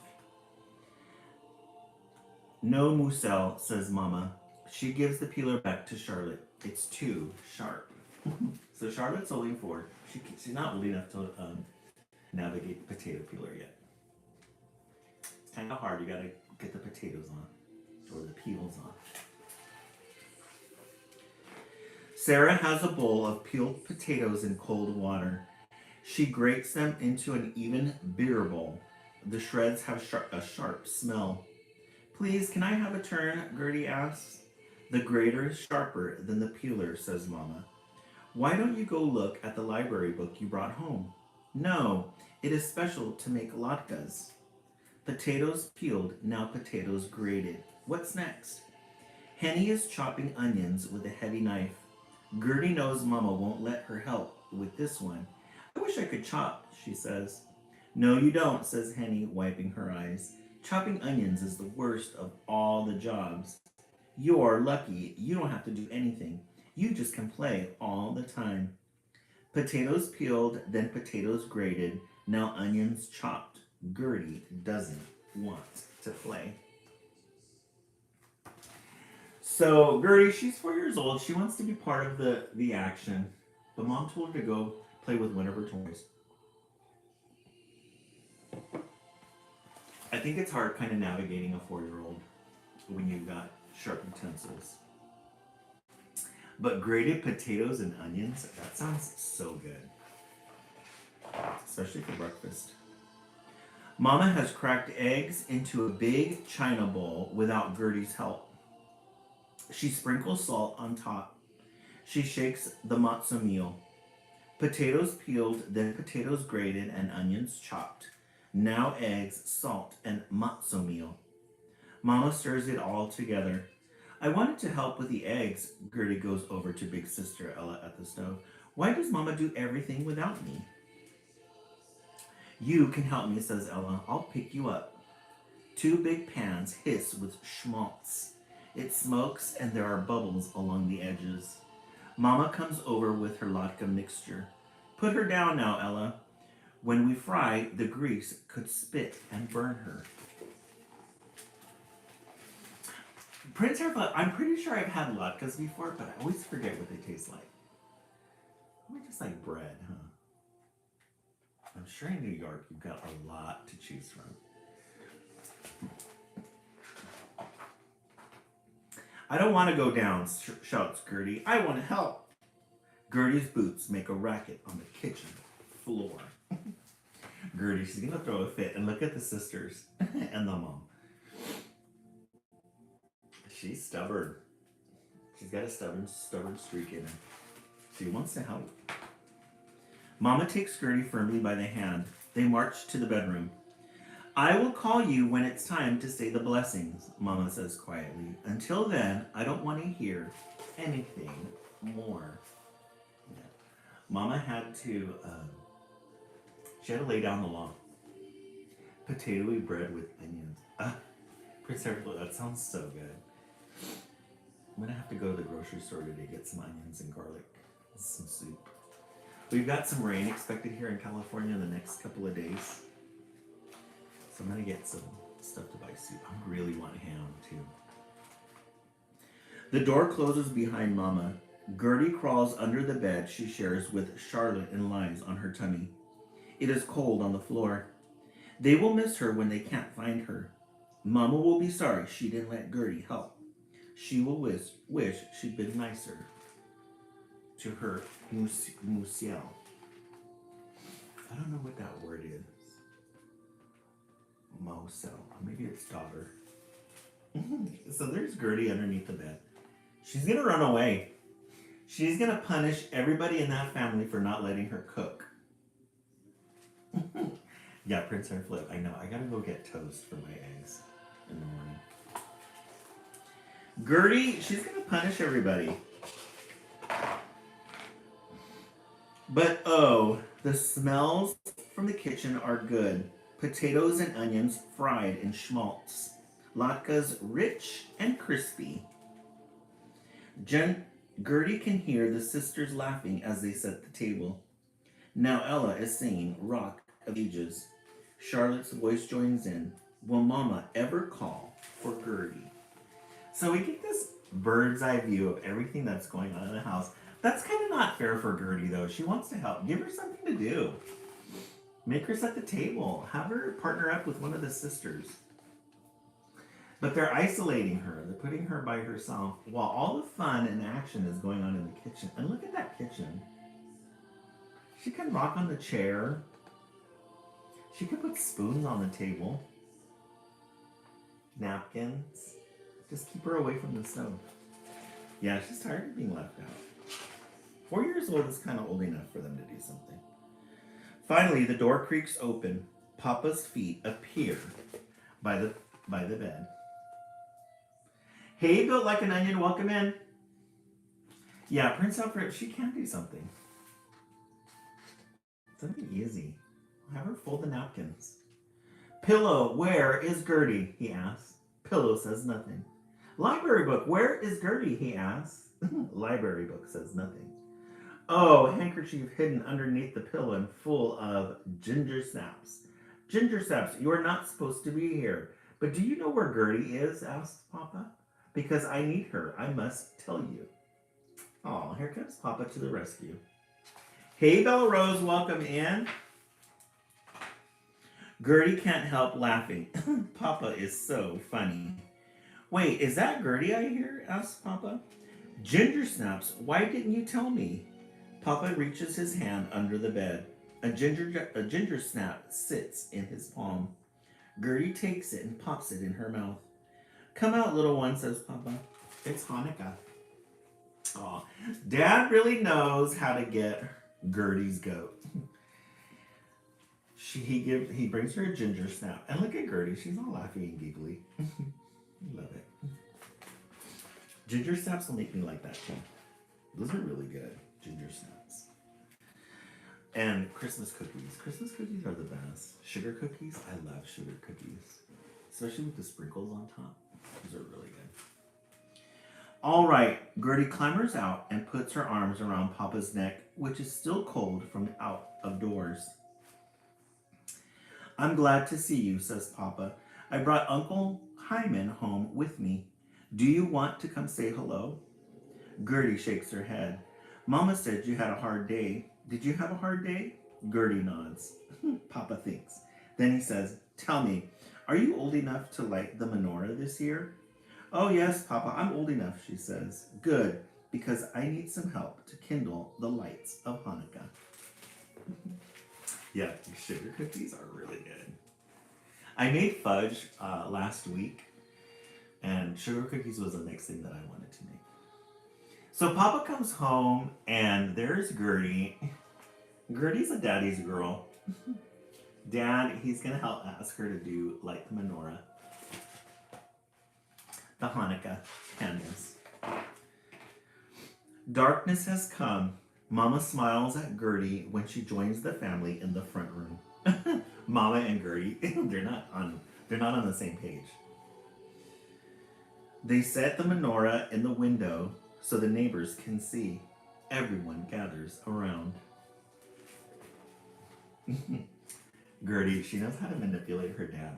No, Musel, says Mama. She gives the peeler back to Charlotte. It's too sharp. So Charlotte's holding 4. She's not old enough to navigate the potato peeler yet. It's kind of hard. You gotta get the potatoes on, or the peels on. Sarah has a bowl of peeled potatoes in cold water. She grates them into an even bigger bowl. The shreds have a sharp smell. Please, can I have a turn? Gertie asks. The grater is sharper than the peeler, says Mama. Why don't you go look at the library book you brought home? No, it is special to make latkes. Potatoes peeled, now potatoes grated. What's next? Henny is chopping onions with a heavy knife. Gertie knows Mama won't let her help with this one. I wish I could chop, she says. No, you don't, says Henny, wiping her eyes. Chopping onions is the worst of all the jobs. You're lucky. You don't have to do anything. You just can play all the time. Potatoes peeled, then potatoes grated, now onions chopped. Gertie doesn't want to play. So Gertie, she's 4 years old. She wants to be part of the action, but Mom told her to go play with one of her toys. I think it's hard kind of navigating a 4-year-old when you've got sharp utensils. But grated potatoes and onions, that sounds so good. Especially for breakfast. Mama has cracked eggs into a big china bowl without Gertie's help. She sprinkles salt on top. She shakes the matzo meal. Potatoes peeled, then potatoes grated and onions chopped. Now eggs, salt, and matzo meal. Mama stirs it all together. I wanted to help with the eggs. Gertie goes over to big sister Ella at the stove. Why does Mama do everything without me? You can help me, says Ella. I'll pick you up. 2 big pans hiss with schmaltz. It smokes and there are bubbles along the edges. Mama comes over with her latke mixture. Put her down now, Ella. When we fry, the grease could spit and burn her. Prince Harpa, I'm pretty sure I've had latkes before, but I always forget what they taste like. They're just like bread, huh? I'm sure in New York you've got a lot to choose from. I don't want to go down, shouts Gertie. I want to help. Gertie's boots make a racket on the kitchen floor. Gertie, she's going to throw a fit. And look at the sisters and the mom. She's stubborn. She's got a stubborn streak in her. She wants to help. Mama takes Gertie firmly by the hand. They march to the bedroom. I will call you when it's time to say the blessings, Mama says quietly. Until then, I don't want to hear anything more. Yeah. Mama had to, she had to lay down the law. Potatoey bread with onions. Preserved, that sounds so good. I'm gonna have to go to the grocery store today to get some onions and garlic, some soup. We've got some rain expected here in California in the next couple of days. So I'm gonna get some stuff to buy soup. I really want ham too. The door closes behind Mama. Gertie crawls under the bed she shares with Charlotte and lies on her tummy. It is cold on the floor. They will miss her when they can't find her. Mama will be sorry she didn't let Gertie help. She will wish she'd been nicer to her Musiel. I don't know what that word is. Moso. Maybe it's daughter. So there's Gertie underneath the bed. She's gonna run away. She's gonna punish everybody in that family for not letting her cook. Yeah, Prince Hair Flip. I know. I gotta go get toast for my eggs in the morning. Gertie, she's gonna punish everybody. But oh, the smells from the kitchen are good. Potatoes and onions fried in schmaltz. Latkes rich and crispy. Gertie can hear the sisters laughing as they set the table. Now Ella is singing Rock of Ages. Charlotte's voice joins in. Will Mama ever call for Gertie? So we get this bird's eye view of everything that's going on in the house. That's kind of not fair for Gertie, though. She wants to help. Give her something to do. Make her set the table. Have her partner up with one of the sisters. But they're isolating her. They're putting her by herself while all the fun and action is going on in the kitchen. And look at that kitchen. She can rock on the chair. She could put spoons on the table. Napkins. Just keep her away from the stove. Yeah, she's tired of being left out. 4 years old is kind of old enough for them to do something. Finally, the door creaks open. Papa's feet appear by the bed. Hey, built like an onion, welcome in. Yeah, Prince Alfred, she can do something. Something easy. Have her fold the napkins. Pillow, where is Gertie? He asks. Pillow says nothing. Library book, where is Gertie? He asks. Library book says nothing. Oh, handkerchief hidden underneath the pillow and full of ginger snaps. Ginger snaps, you are not supposed to be here. But do you know where Gertie is? Asks Papa. Because I need her. I must tell you. Oh, here comes Papa to the rescue. Hey, Bella Rose, welcome in. Gertie can't help laughing. Papa is so funny. Wait, is that Gertie I hear? Asks Papa. Ginger snaps, why didn't you tell me? Papa reaches his hand under the bed. A ginger snap sits in his palm. Gertie takes it and pops it in her mouth. Come out, little one, says Papa. It's Hanukkah. Aw, Dad really knows how to get Gertie's goat. He brings her a ginger snap. And look at Gertie. She's all laughing and giggly. Love it. Ginger snaps will make me like that too. Those are really good. Ginger snaps. And Christmas cookies. Christmas cookies are the best. Sugar cookies. I love sugar cookies. Especially with the sprinkles on top. Those are really good. All right. Gertie clambers out and puts her arms around Papa's neck, which is still cold from out of doors. I'm glad to see you, says Papa. I brought Uncle Hyman home with me. Do you want to come say hello? Gertie shakes her head. Mama said you had a hard day. Did you have a hard day? Gertie nods. Papa thinks. Then he says, tell me, are you old enough to light the menorah this year? Oh yes, Papa, I'm old enough, she says. Good, because I need some help to kindle the lights of Hanukkah. Yeah, sugar cookies are really good. I made fudge last week, and sugar cookies was the next thing that I wanted to make. So Papa comes home, and there's Gertie. Gertie's a daddy's girl. Dad, he's going to help ask her to do light the menorah. The Hanukkah candles. Darkness has come. Mama smiles at Gertie when she joins the family in the front room. Mama and Gertie, they're not on the same page. They set the menorah in the window so the neighbors can see. Everyone gathers around. Gertie, she knows how to manipulate her dad.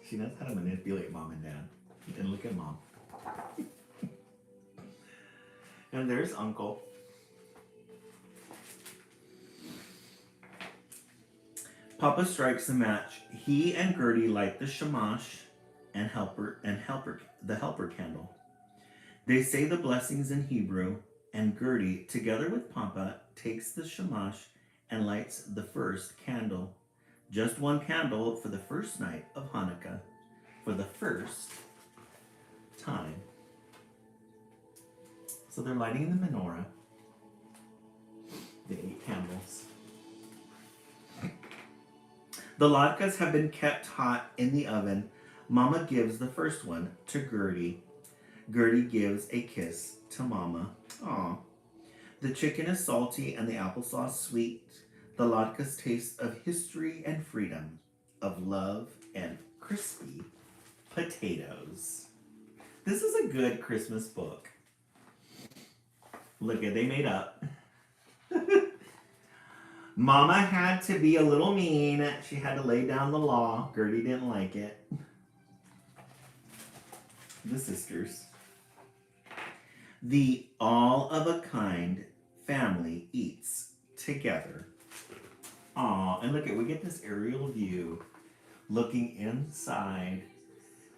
She knows how to manipulate Mom and Dad. And look at Mom. And there's Uncle. Papa strikes a match. He and Gertie light the shamash and the helper candle. They say the blessings in Hebrew, and Gertie, together with Papa, takes the shamash and lights the first candle. Just one candle for the first night of Hanukkah. For the first time. So they're lighting the menorah. The 8 candles. The latkes have been kept hot in the oven. Mama gives the first one to Gertie. Gertie gives a kiss to Mama. Aw. The chicken is salty and the applesauce sweet. The latkes taste of history and freedom, of love and crispy potatoes. This is a good Christmas book. Look at, they made up. Mama had to be a little mean. She had to lay down the law. Gertie didn't like it. The sisters. The all-of-a-kind family eats together. Aw, and look at, we get this aerial view looking inside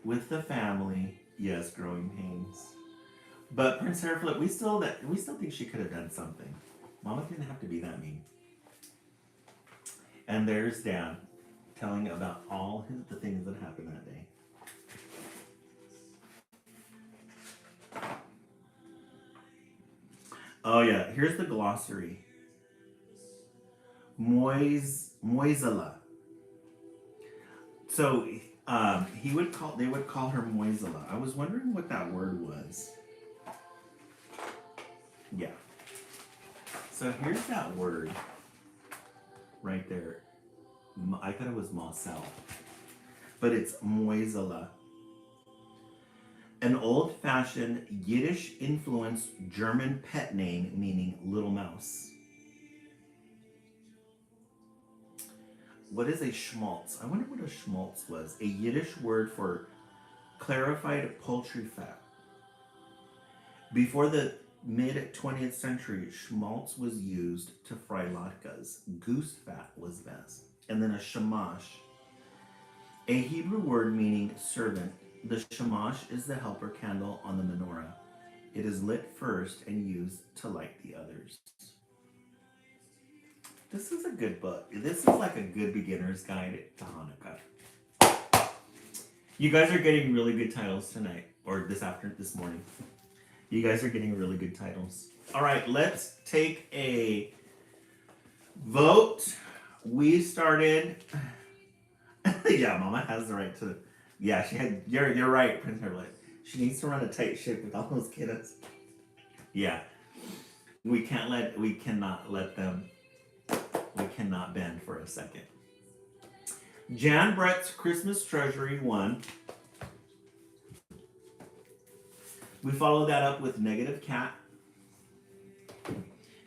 with the family. Yes, growing pains. But Prince Hairflip, we still think she could have done something. Mama didn't have to be that mean. And there's Dad telling about all the things that happened that day. Oh yeah, here's the glossary. Moisela. So they would call her Moisela. I was wondering what that word was. Yeah. So here's that word right there. I thought it was Marcel, but it's Moisela. An old-fashioned Yiddish-influenced German pet name meaning little mouse. What is a schmaltz? I wonder what a schmaltz was. A Yiddish word for clarified poultry fat. Before the mid-20th century, schmaltz was used to fry latkes. Goose fat was best. And then a shamash, a Hebrew word meaning servant. The shamash is the helper candle on the menorah. It is lit first and used to light the others. This is a good book. This is like a good beginner's guide to Hanukkah. You guys are getting really good titles tonight, or this morning. You guys are getting really good titles. All right, let's take a vote. We started. Yeah, Mama has the right to. Yeah, she had. You're right, Prince Hairflip. She needs to run a tight ship with all those kiddos. Yeah, we cannot let them. We cannot bend for a second. Jan Brett's Christmas Treasury won. We follow that up with Negative Cat.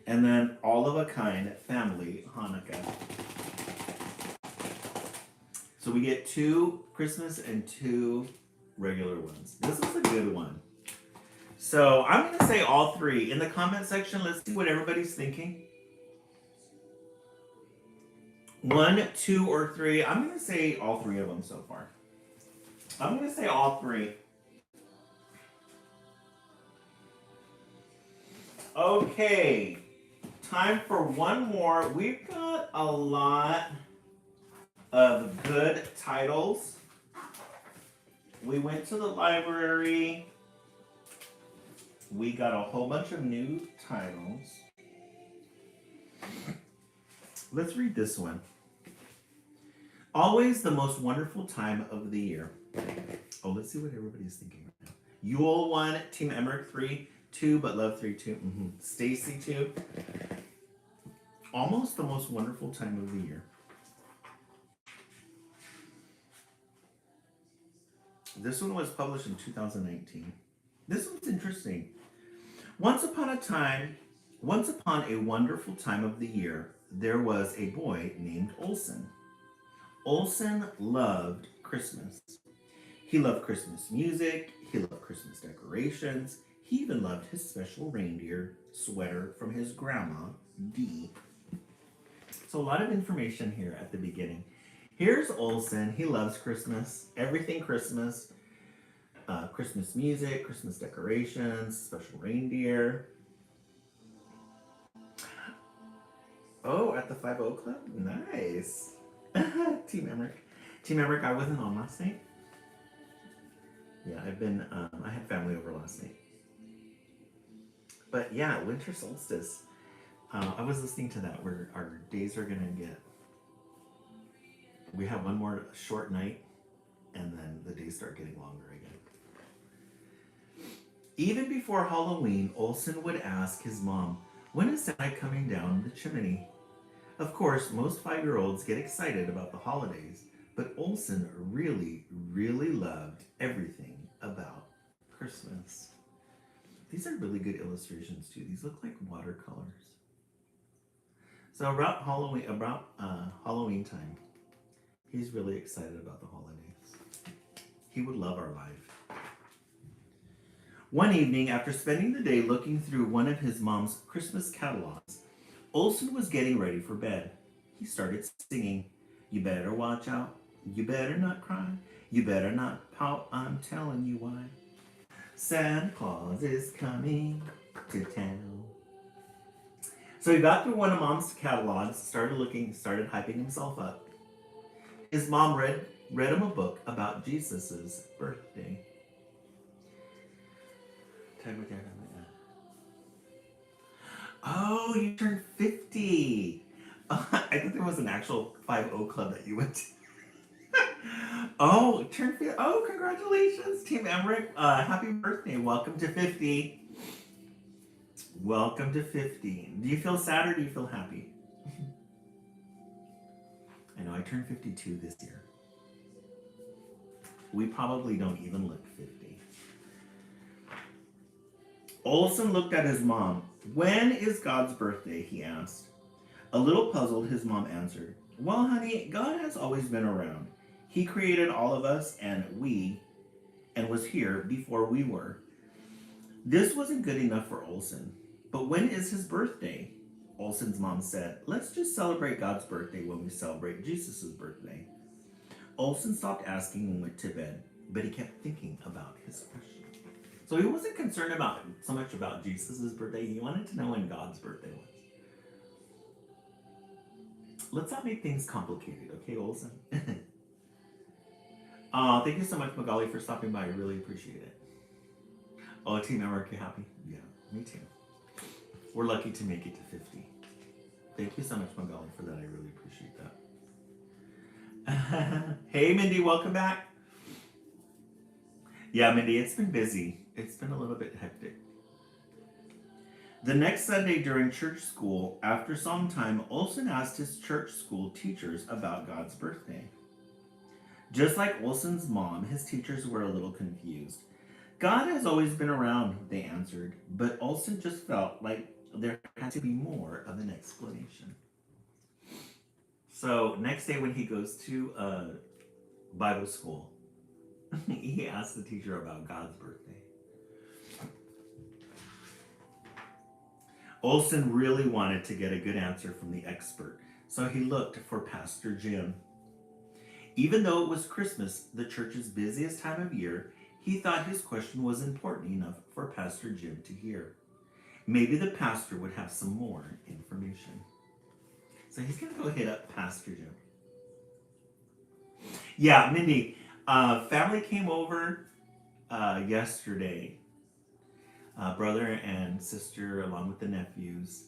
And then All of a Kind Family Hanukkah. So we get 2 Christmas and 2 regular ones. This was a good one. So I'm going to say all 3. In the comment section, let's see what everybody's thinking. 1, 2, or 3. I'm going to say all 3 of them so far. I'm going to say all 3. Okay. Time for one more. We've got a lot of good titles. We went to the library. We got a whole bunch of new titles. Let's read this one. Always the most wonderful time of the year. Oh, let's see what everybody's thinking right now. Yule 1, Team Emmerich 3, 2, but Love 3, 2. Stacy 2. Almost the most wonderful time of the year. This one was published in 2019. This one's interesting. Once upon a wonderful time of the year, there was a boy named Olson. Olson loved Christmas. He loved Christmas music. He loved Christmas decorations. He even loved his special reindeer sweater from his grandma, Dee. So a lot of information here at the beginning. Here's Olson. He loves Christmas. Everything Christmas. Christmas music, Christmas decorations, special reindeer. Oh, at the 5-0 Club? Nice. Team Emmerich. Team Emmerich, I wasn't on last night. Yeah, I had family over last night. But yeah, winter solstice. I was listening to that where our days are going to get, we have one more short night and then the days start getting longer again. Even before Halloween, Olsen would ask his mom, when is Santa coming down the chimney? Of course, most 5-year-olds get excited about the holidays, but Olsen really, really loved everything about Christmas. These are really good illustrations too. These look like watercolors. So about Halloween time, he's really excited about the holidays. He would love our life. One evening, after spending the day looking through one of his mom's Christmas catalogs, Olsen was getting ready for bed. He started singing, "You better watch out, you better not cry, you better not pout, I'm telling you why. Santa Claus is coming to town." So he got through one of Mom's catalogs, started hyping himself up. His mom read him a book about Jesus's birthday. Oh, you turned 50. Oh, I thought there was an actual 5-0 club that you went to. Oh, turned 50. Oh, congratulations, Team Emmerich. Happy birthday. Welcome to 50. Welcome to 50. Do you feel sad or do you feel happy? I know I turned 52 this year. We probably don't even look 50. Olsen looked at his mom. "When is God's birthday?" he asked. A little puzzled, his mom answered, "Well, honey, God has always been around. He created all of us and was here before we were." This wasn't good enough for Olsen. "But when is his birthday?" Olsen's mom said, "Let's just celebrate God's birthday when we celebrate Jesus' birthday." Olsen stopped asking and went to bed, but he kept thinking about his question. So he wasn't concerned so much about Jesus' birthday. He wanted to know when God's birthday was. Let's not make things complicated, okay, Olsen? Thank you so much, Magali, for stopping by. I really appreciate it. Oh, Team Emmerich, you happy? Yeah, me too. We're lucky to make it to 50. Thank you so much, Magali, for that. I really appreciate that. Hey, Mindy, welcome back. Yeah, Mindy, it's been busy. It's been a little bit hectic. The next Sunday during church school, after song time, Olsen asked his church school teachers about God's birthday. Just like Olsen's mom, his teachers were a little confused. God has always been around, they answered, but Olsen just felt like there had to be more of an explanation. So next day when he goes to Bible school, he asks the teacher about God's birthday. Olsen really wanted to get a good answer from the expert, so he looked for Pastor Jim. Even though it was Christmas, the church's busiest time of year, he thought his question was important enough for Pastor Jim to hear. Maybe the pastor would have some more information. So he's going to go hit up Pastor Jim. Yeah, Mindy, family came over yesterday. Brother and sister along with the nephews.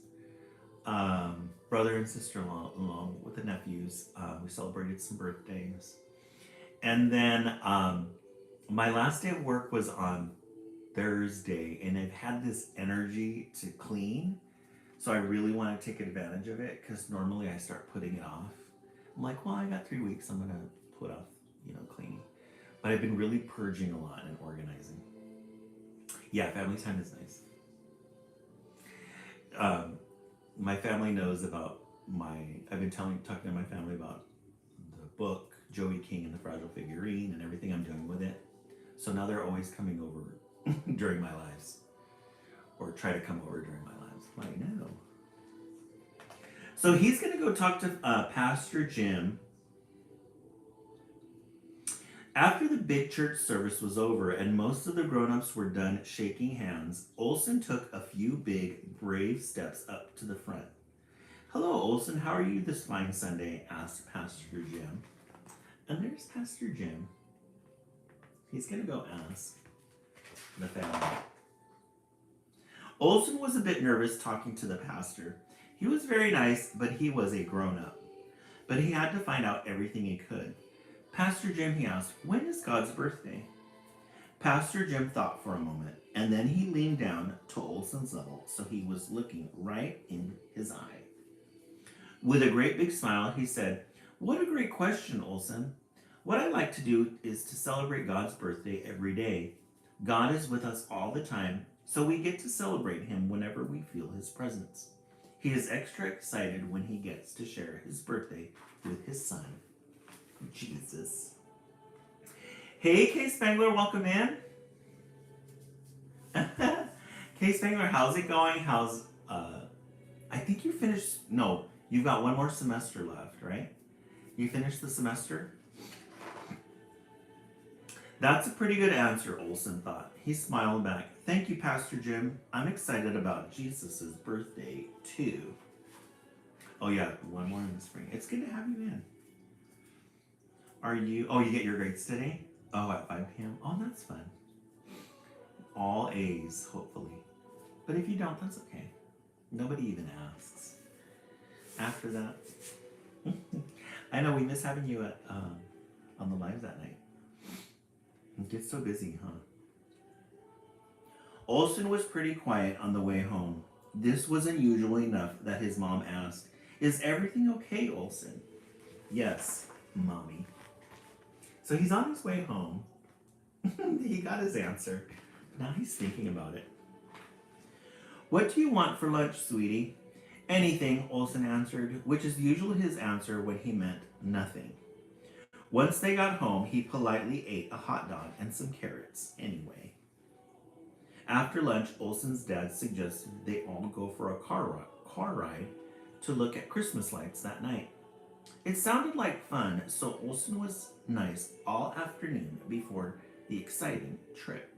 Brother and sister along with the nephews. We celebrated some birthdays. And then my last day of work was on Thursday, and I've had this energy to clean. So I really want to take advantage of it because normally I start putting it off. I'm like, well, I got 3 weeks. I'm going to put off, cleaning. But I've been really purging a lot and organizing. Yeah, family time is nice. My family knows about I've been talking to my family about the book, Joey King and the Fragile Figurine, and everything I'm doing with it. So now they're always coming over during my lives, or try to come over during my lives. I know. So he's going to go talk to Pastor Jim. After the big church service was over and most of the grown-ups were done shaking hands, Olsen took a few big, brave steps up to the front. Hello, Olson. How are you this fine Sunday? Asked Pastor Jim. And there's Pastor Jim. He's going to go ask the family. Olson was a bit nervous talking to the pastor. He was very nice, but he was a grown-up. But he had to find out everything he could. Pastor Jim, he asked, when is God's birthday? Pastor Jim thought for a moment, and then he leaned down to Olson's level so he was looking right in his eye. With a great big smile, he said, what a great question, Olson. What I like to do is to celebrate God's birthday every day. God is with us all the time, so we get to celebrate him whenever we feel his presence. He is extra excited when he gets to share his birthday with his son, Jesus. Hey, Kay Spangler, welcome in. Kay Spangler, how's it going? I think you finished, no, you've got one more semester left, right? You finished the semester? That's a pretty good answer, Olson thought. He smiled back. Thank you, Pastor Jim. I'm excited about Jesus' birthday, too. Oh, yeah, one more in the spring. It's good to have you in. You get your grades today? Oh, at 5 p.m.? Oh, that's fun. All A's, hopefully. But if you don't, that's okay. Nobody even asks. After that, I know we miss having you at on the lives that night. It gets so busy, huh? Olson was pretty quiet on the way home. This was unusual enough that his mom asked, is everything okay, Olson? Yes, Mommy. So he's on his way home. He got his answer. Now he's thinking about it. What do you want for lunch, sweetie? Anything, Olson answered, which is usually his answer when he meant nothing. Once they got home, he politely ate a hot dog and some carrots anyway. After lunch, Olson's dad suggested they all go for a car ride to look at Christmas lights that night. It sounded like fun, so Olson was nice all afternoon before the exciting trip.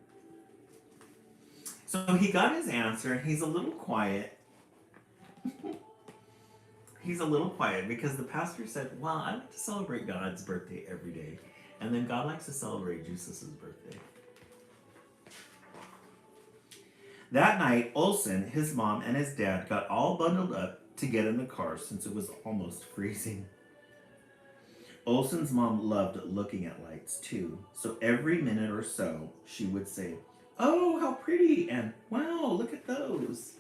So he got his answer, and he's a little quiet. He's a little quiet because the pastor said, well, I like to celebrate God's birthday every day. And then God likes to celebrate Jesus' birthday. That night, Olson, his mom, and his dad got all bundled up to get in the car since it was almost freezing. Olson's mom loved looking at lights too, so every minute or so she would say, oh, how pretty, and wow, look at those.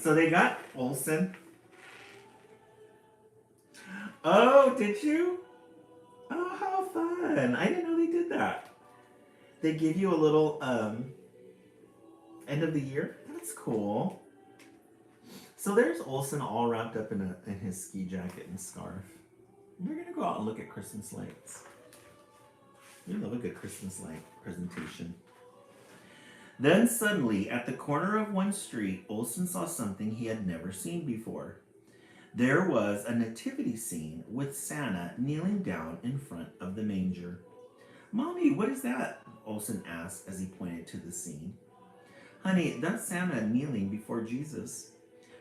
So they got Olson. Oh, did you? Oh, how fun. I didn't know they did that. They give you a little end of the year. That's cool. So there's Olson all wrapped up in his ski jacket and scarf. We're going to go out and look at Christmas lights. We love a good Christmas light presentation. Then suddenly, at the corner of one street, Olson saw something he had never seen before. There was a nativity scene with Santa kneeling down in front of the manger. Mommy, what is that? Olson asked as he pointed to the scene. Honey, that's Santa kneeling before Jesus.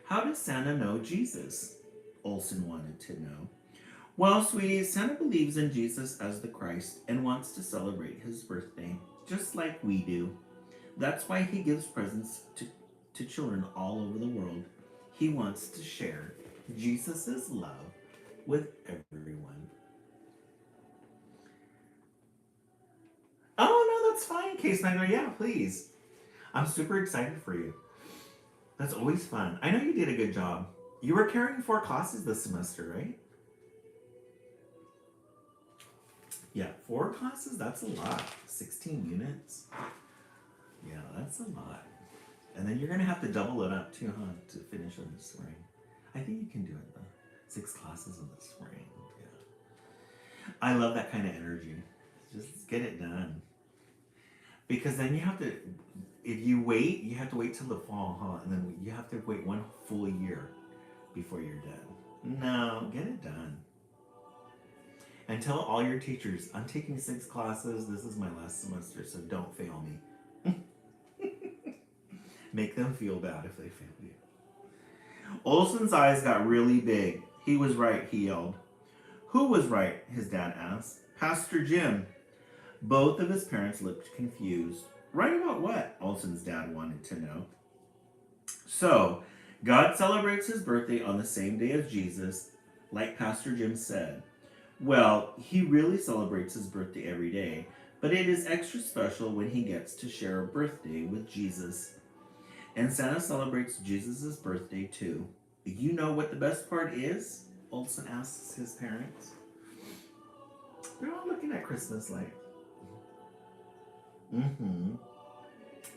How does Santa know Jesus? Olson wanted to know. Well, sweetie, Santa believes in Jesus as the Christ and wants to celebrate his birthday, just like we do. That's why he gives presents to children all over the world. He wants to share Jesus' love with everyone. Oh, no, that's fine, Case Magner. Yeah, please. I'm super excited for you. That's always fun. I know you did a good job. You were carrying 4 classes this semester, right? Yeah, 4 classes? That's a lot. 16 units? Yeah, that's a lot. And then you're going to have to double it up too, huh, to finish in the spring. I think you can do it, though. 6 classes in the spring. Yeah. I love that kind of energy. Just get it done. Because then you have to, if you wait, you have to wait till the fall, huh? And then you have to wait 1 full year before you're done. No, get it done. And tell all your teachers, I'm taking 6 classes. This is my last semester, so don't fail me. Make them feel bad if they fail you. Olson's eyes got really big. He was right, he yelled. Who was right? His dad asked. Pastor Jim. Both of his parents looked confused. Right about what? Olson's dad wanted to know. So, God celebrates his birthday on the same day as Jesus, like Pastor Jim said. Well, he really celebrates his birthday every day, but it is extra special when he gets to share a birthday with Jesus. And Santa celebrates Jesus' birthday too. You know what the best part is? Olson asks his parents. They're all looking at Christmas lights. Mm-hmm.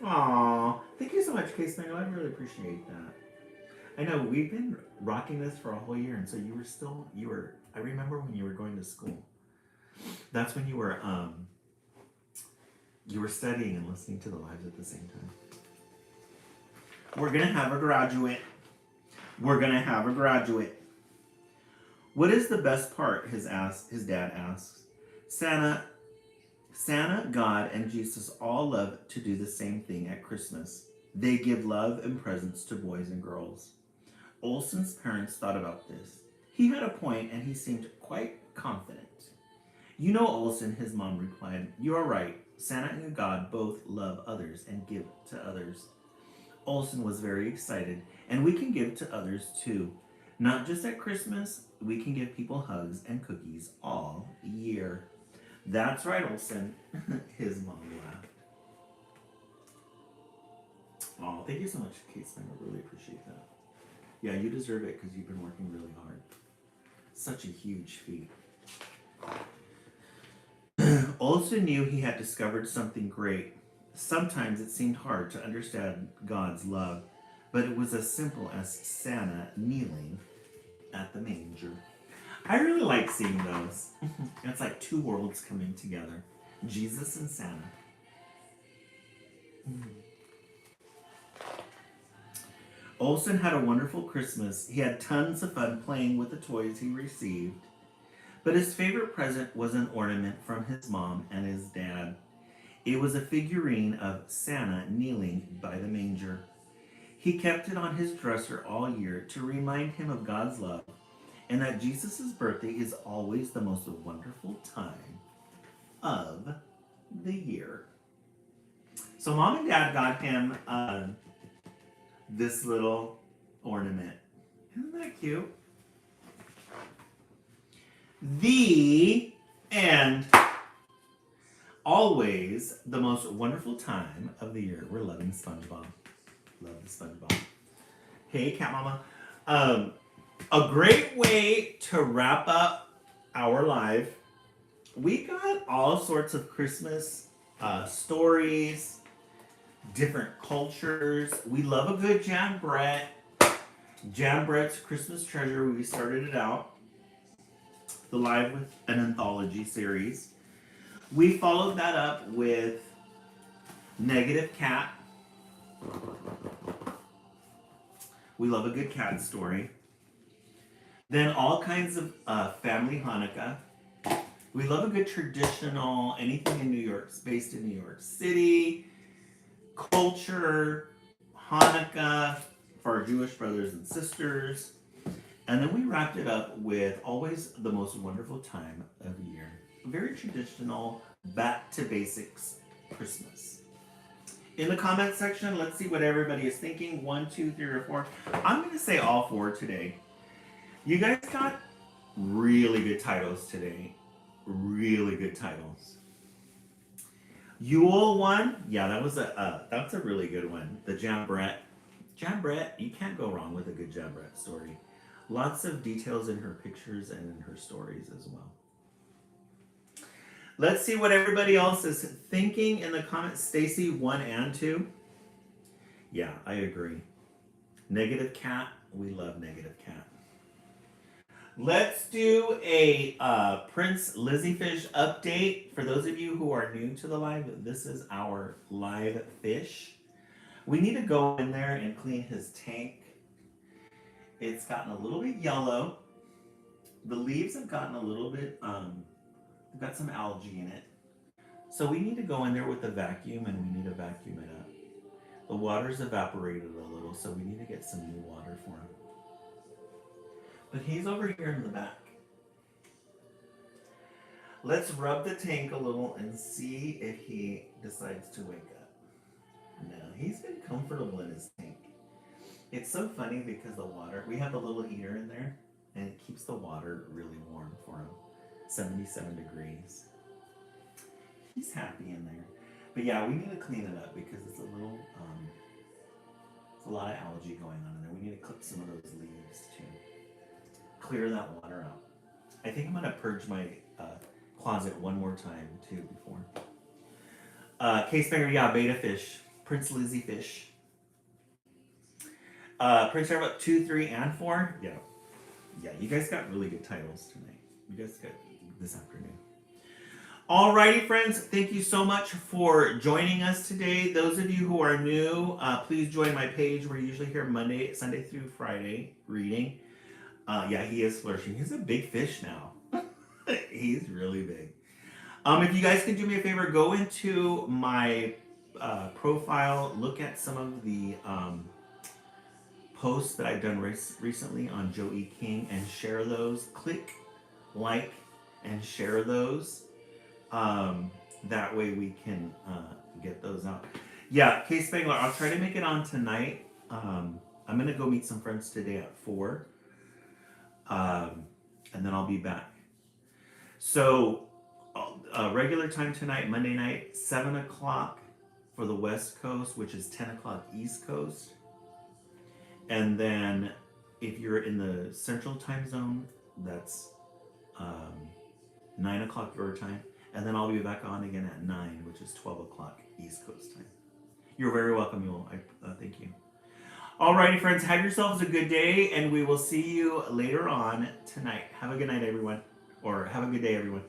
Aw, thank you so much, Case Mango. I really appreciate that. I know we've been rocking this for a whole year, and so I remember when you were going to school. That's when you were studying and listening to the lives at the same time. We're gonna have a graduate. We're gonna have a graduate. What is the best part? His dad asks. Santa, God, and Jesus all love to do the same thing at Christmas. They give love and presents to boys and girls. Olson's parents thought about this. He had a point and he seemed quite confident. You know, Olson, his mom replied, you are right. Santa and God both love others and give to others. Olson was very excited, and we can give to others too. Not just at Christmas, we can give people hugs and cookies all year. That's right, Olson. His mom laughed. Oh, thank you so much, Kate Snyder. I really appreciate that. Yeah, you deserve it because you've been working really hard. Such a huge feat. Olson knew he had discovered something great. Sometimes it seemed hard to understand God's love, but it was as simple as Santa kneeling at the manger. I really like seeing those. It's like two worlds coming together. Jesus and Santa. Olson had a wonderful Christmas. He had tons of fun playing with the toys he received. But his favorite present was an ornament from his mom and his dad. It was a figurine of Santa kneeling by the manger. He kept it on his dresser all year to remind him of God's love and that Jesus' birthday is always the most wonderful time of the year. So Mom and Dad got him this little ornament. Isn't that cute? The end. Always the most wonderful time of the year. We're loving SpongeBob. Love the SpongeBob. Hey, Cat Mama. A great way to wrap up our live. We got all sorts of Christmas stories, different cultures. We love a good Jam Brett. Jam Brett's Christmas Treasure. We started it out. The live with an anthology series. We followed that up with Negative Cat. We love a good cat story. Then all kinds of family Hanukkah. We love a good traditional, anything in New York, based in New York City, culture, Hanukkah for our Jewish brothers and sisters. And then we wrapped it up with always the most wonderful time of year. Very traditional, back to basics Christmas. In the comment section, let's see what everybody is thinking. 1, 2, 3, or 4. I'm going to say all 4 today. You guys got really good titles today. Really good titles. Yule one, yeah, that's a really good one. The Jam Brett. Jam Brett, you can't go wrong with a good Jam Brett story. Lots of details in her pictures and in her stories as well. Let's see what everybody else is thinking in the comments. Stacy, 1 and 2. Yeah, I agree. Negative Cat, we love Negative Cat. Let's do a Prince Lizzie Fish update. For those of you who are new to the live, this is our live fish. We need to go in there and clean his tank. It's gotten a little bit yellow. The leaves have gotten a little bit, they've got some algae in it. So we need to go in there with a vacuum and we need to vacuum it up. The water's evaporated a little, so we need to get some new water for him. But he's over here in the back. Let's rub the tank a little and see if he decides to wake up. No, he's been comfortable in his tank. It's so funny because the water, we have the little heater in there and it keeps the water really warm for him. 77 degrees. He's happy in there. But yeah, we need to clean it up because it's a little, it's a lot of algae going on in there. We need to clip some of those leaves to clear that water out. I think I'm gonna purge my closet one more time too before. Case Banger, yeah, Beta Fish, Prince Lizzie Fish. Prince Charlotte 2, 3, and 4. Yeah. Yeah, you guys got really good titles tonight. You guys got this afternoon. Alrighty, friends. Thank you so much for joining us today. Those of you who are new, please join my page. We're usually here Sunday through Friday reading. Yeah, he is flourishing. He's a big fish now. He's really big. If you guys can do me a favor, go into my profile, look at some of the posts that I've done recently on Joe E. King and share those. Click, like, and share those. That way we can get those out. Yeah, Case Spangler, I'll try to make it on tonight. I'm going to go meet some friends today at 4. And then I'll be back. So, regular time tonight, Monday night, 7 o'clock for the West Coast, which is 10 o'clock East Coast. And then if you're in the Central Time Zone, that's 9 o'clock your time. And then I'll be back on again at 9, which is 12 o'clock East Coast time. You're very welcome, Yul. Thank you. Alrighty, friends. Have yourselves a good day, and we will see you later on tonight. Have a good night, everyone. Or have a good day, everyone.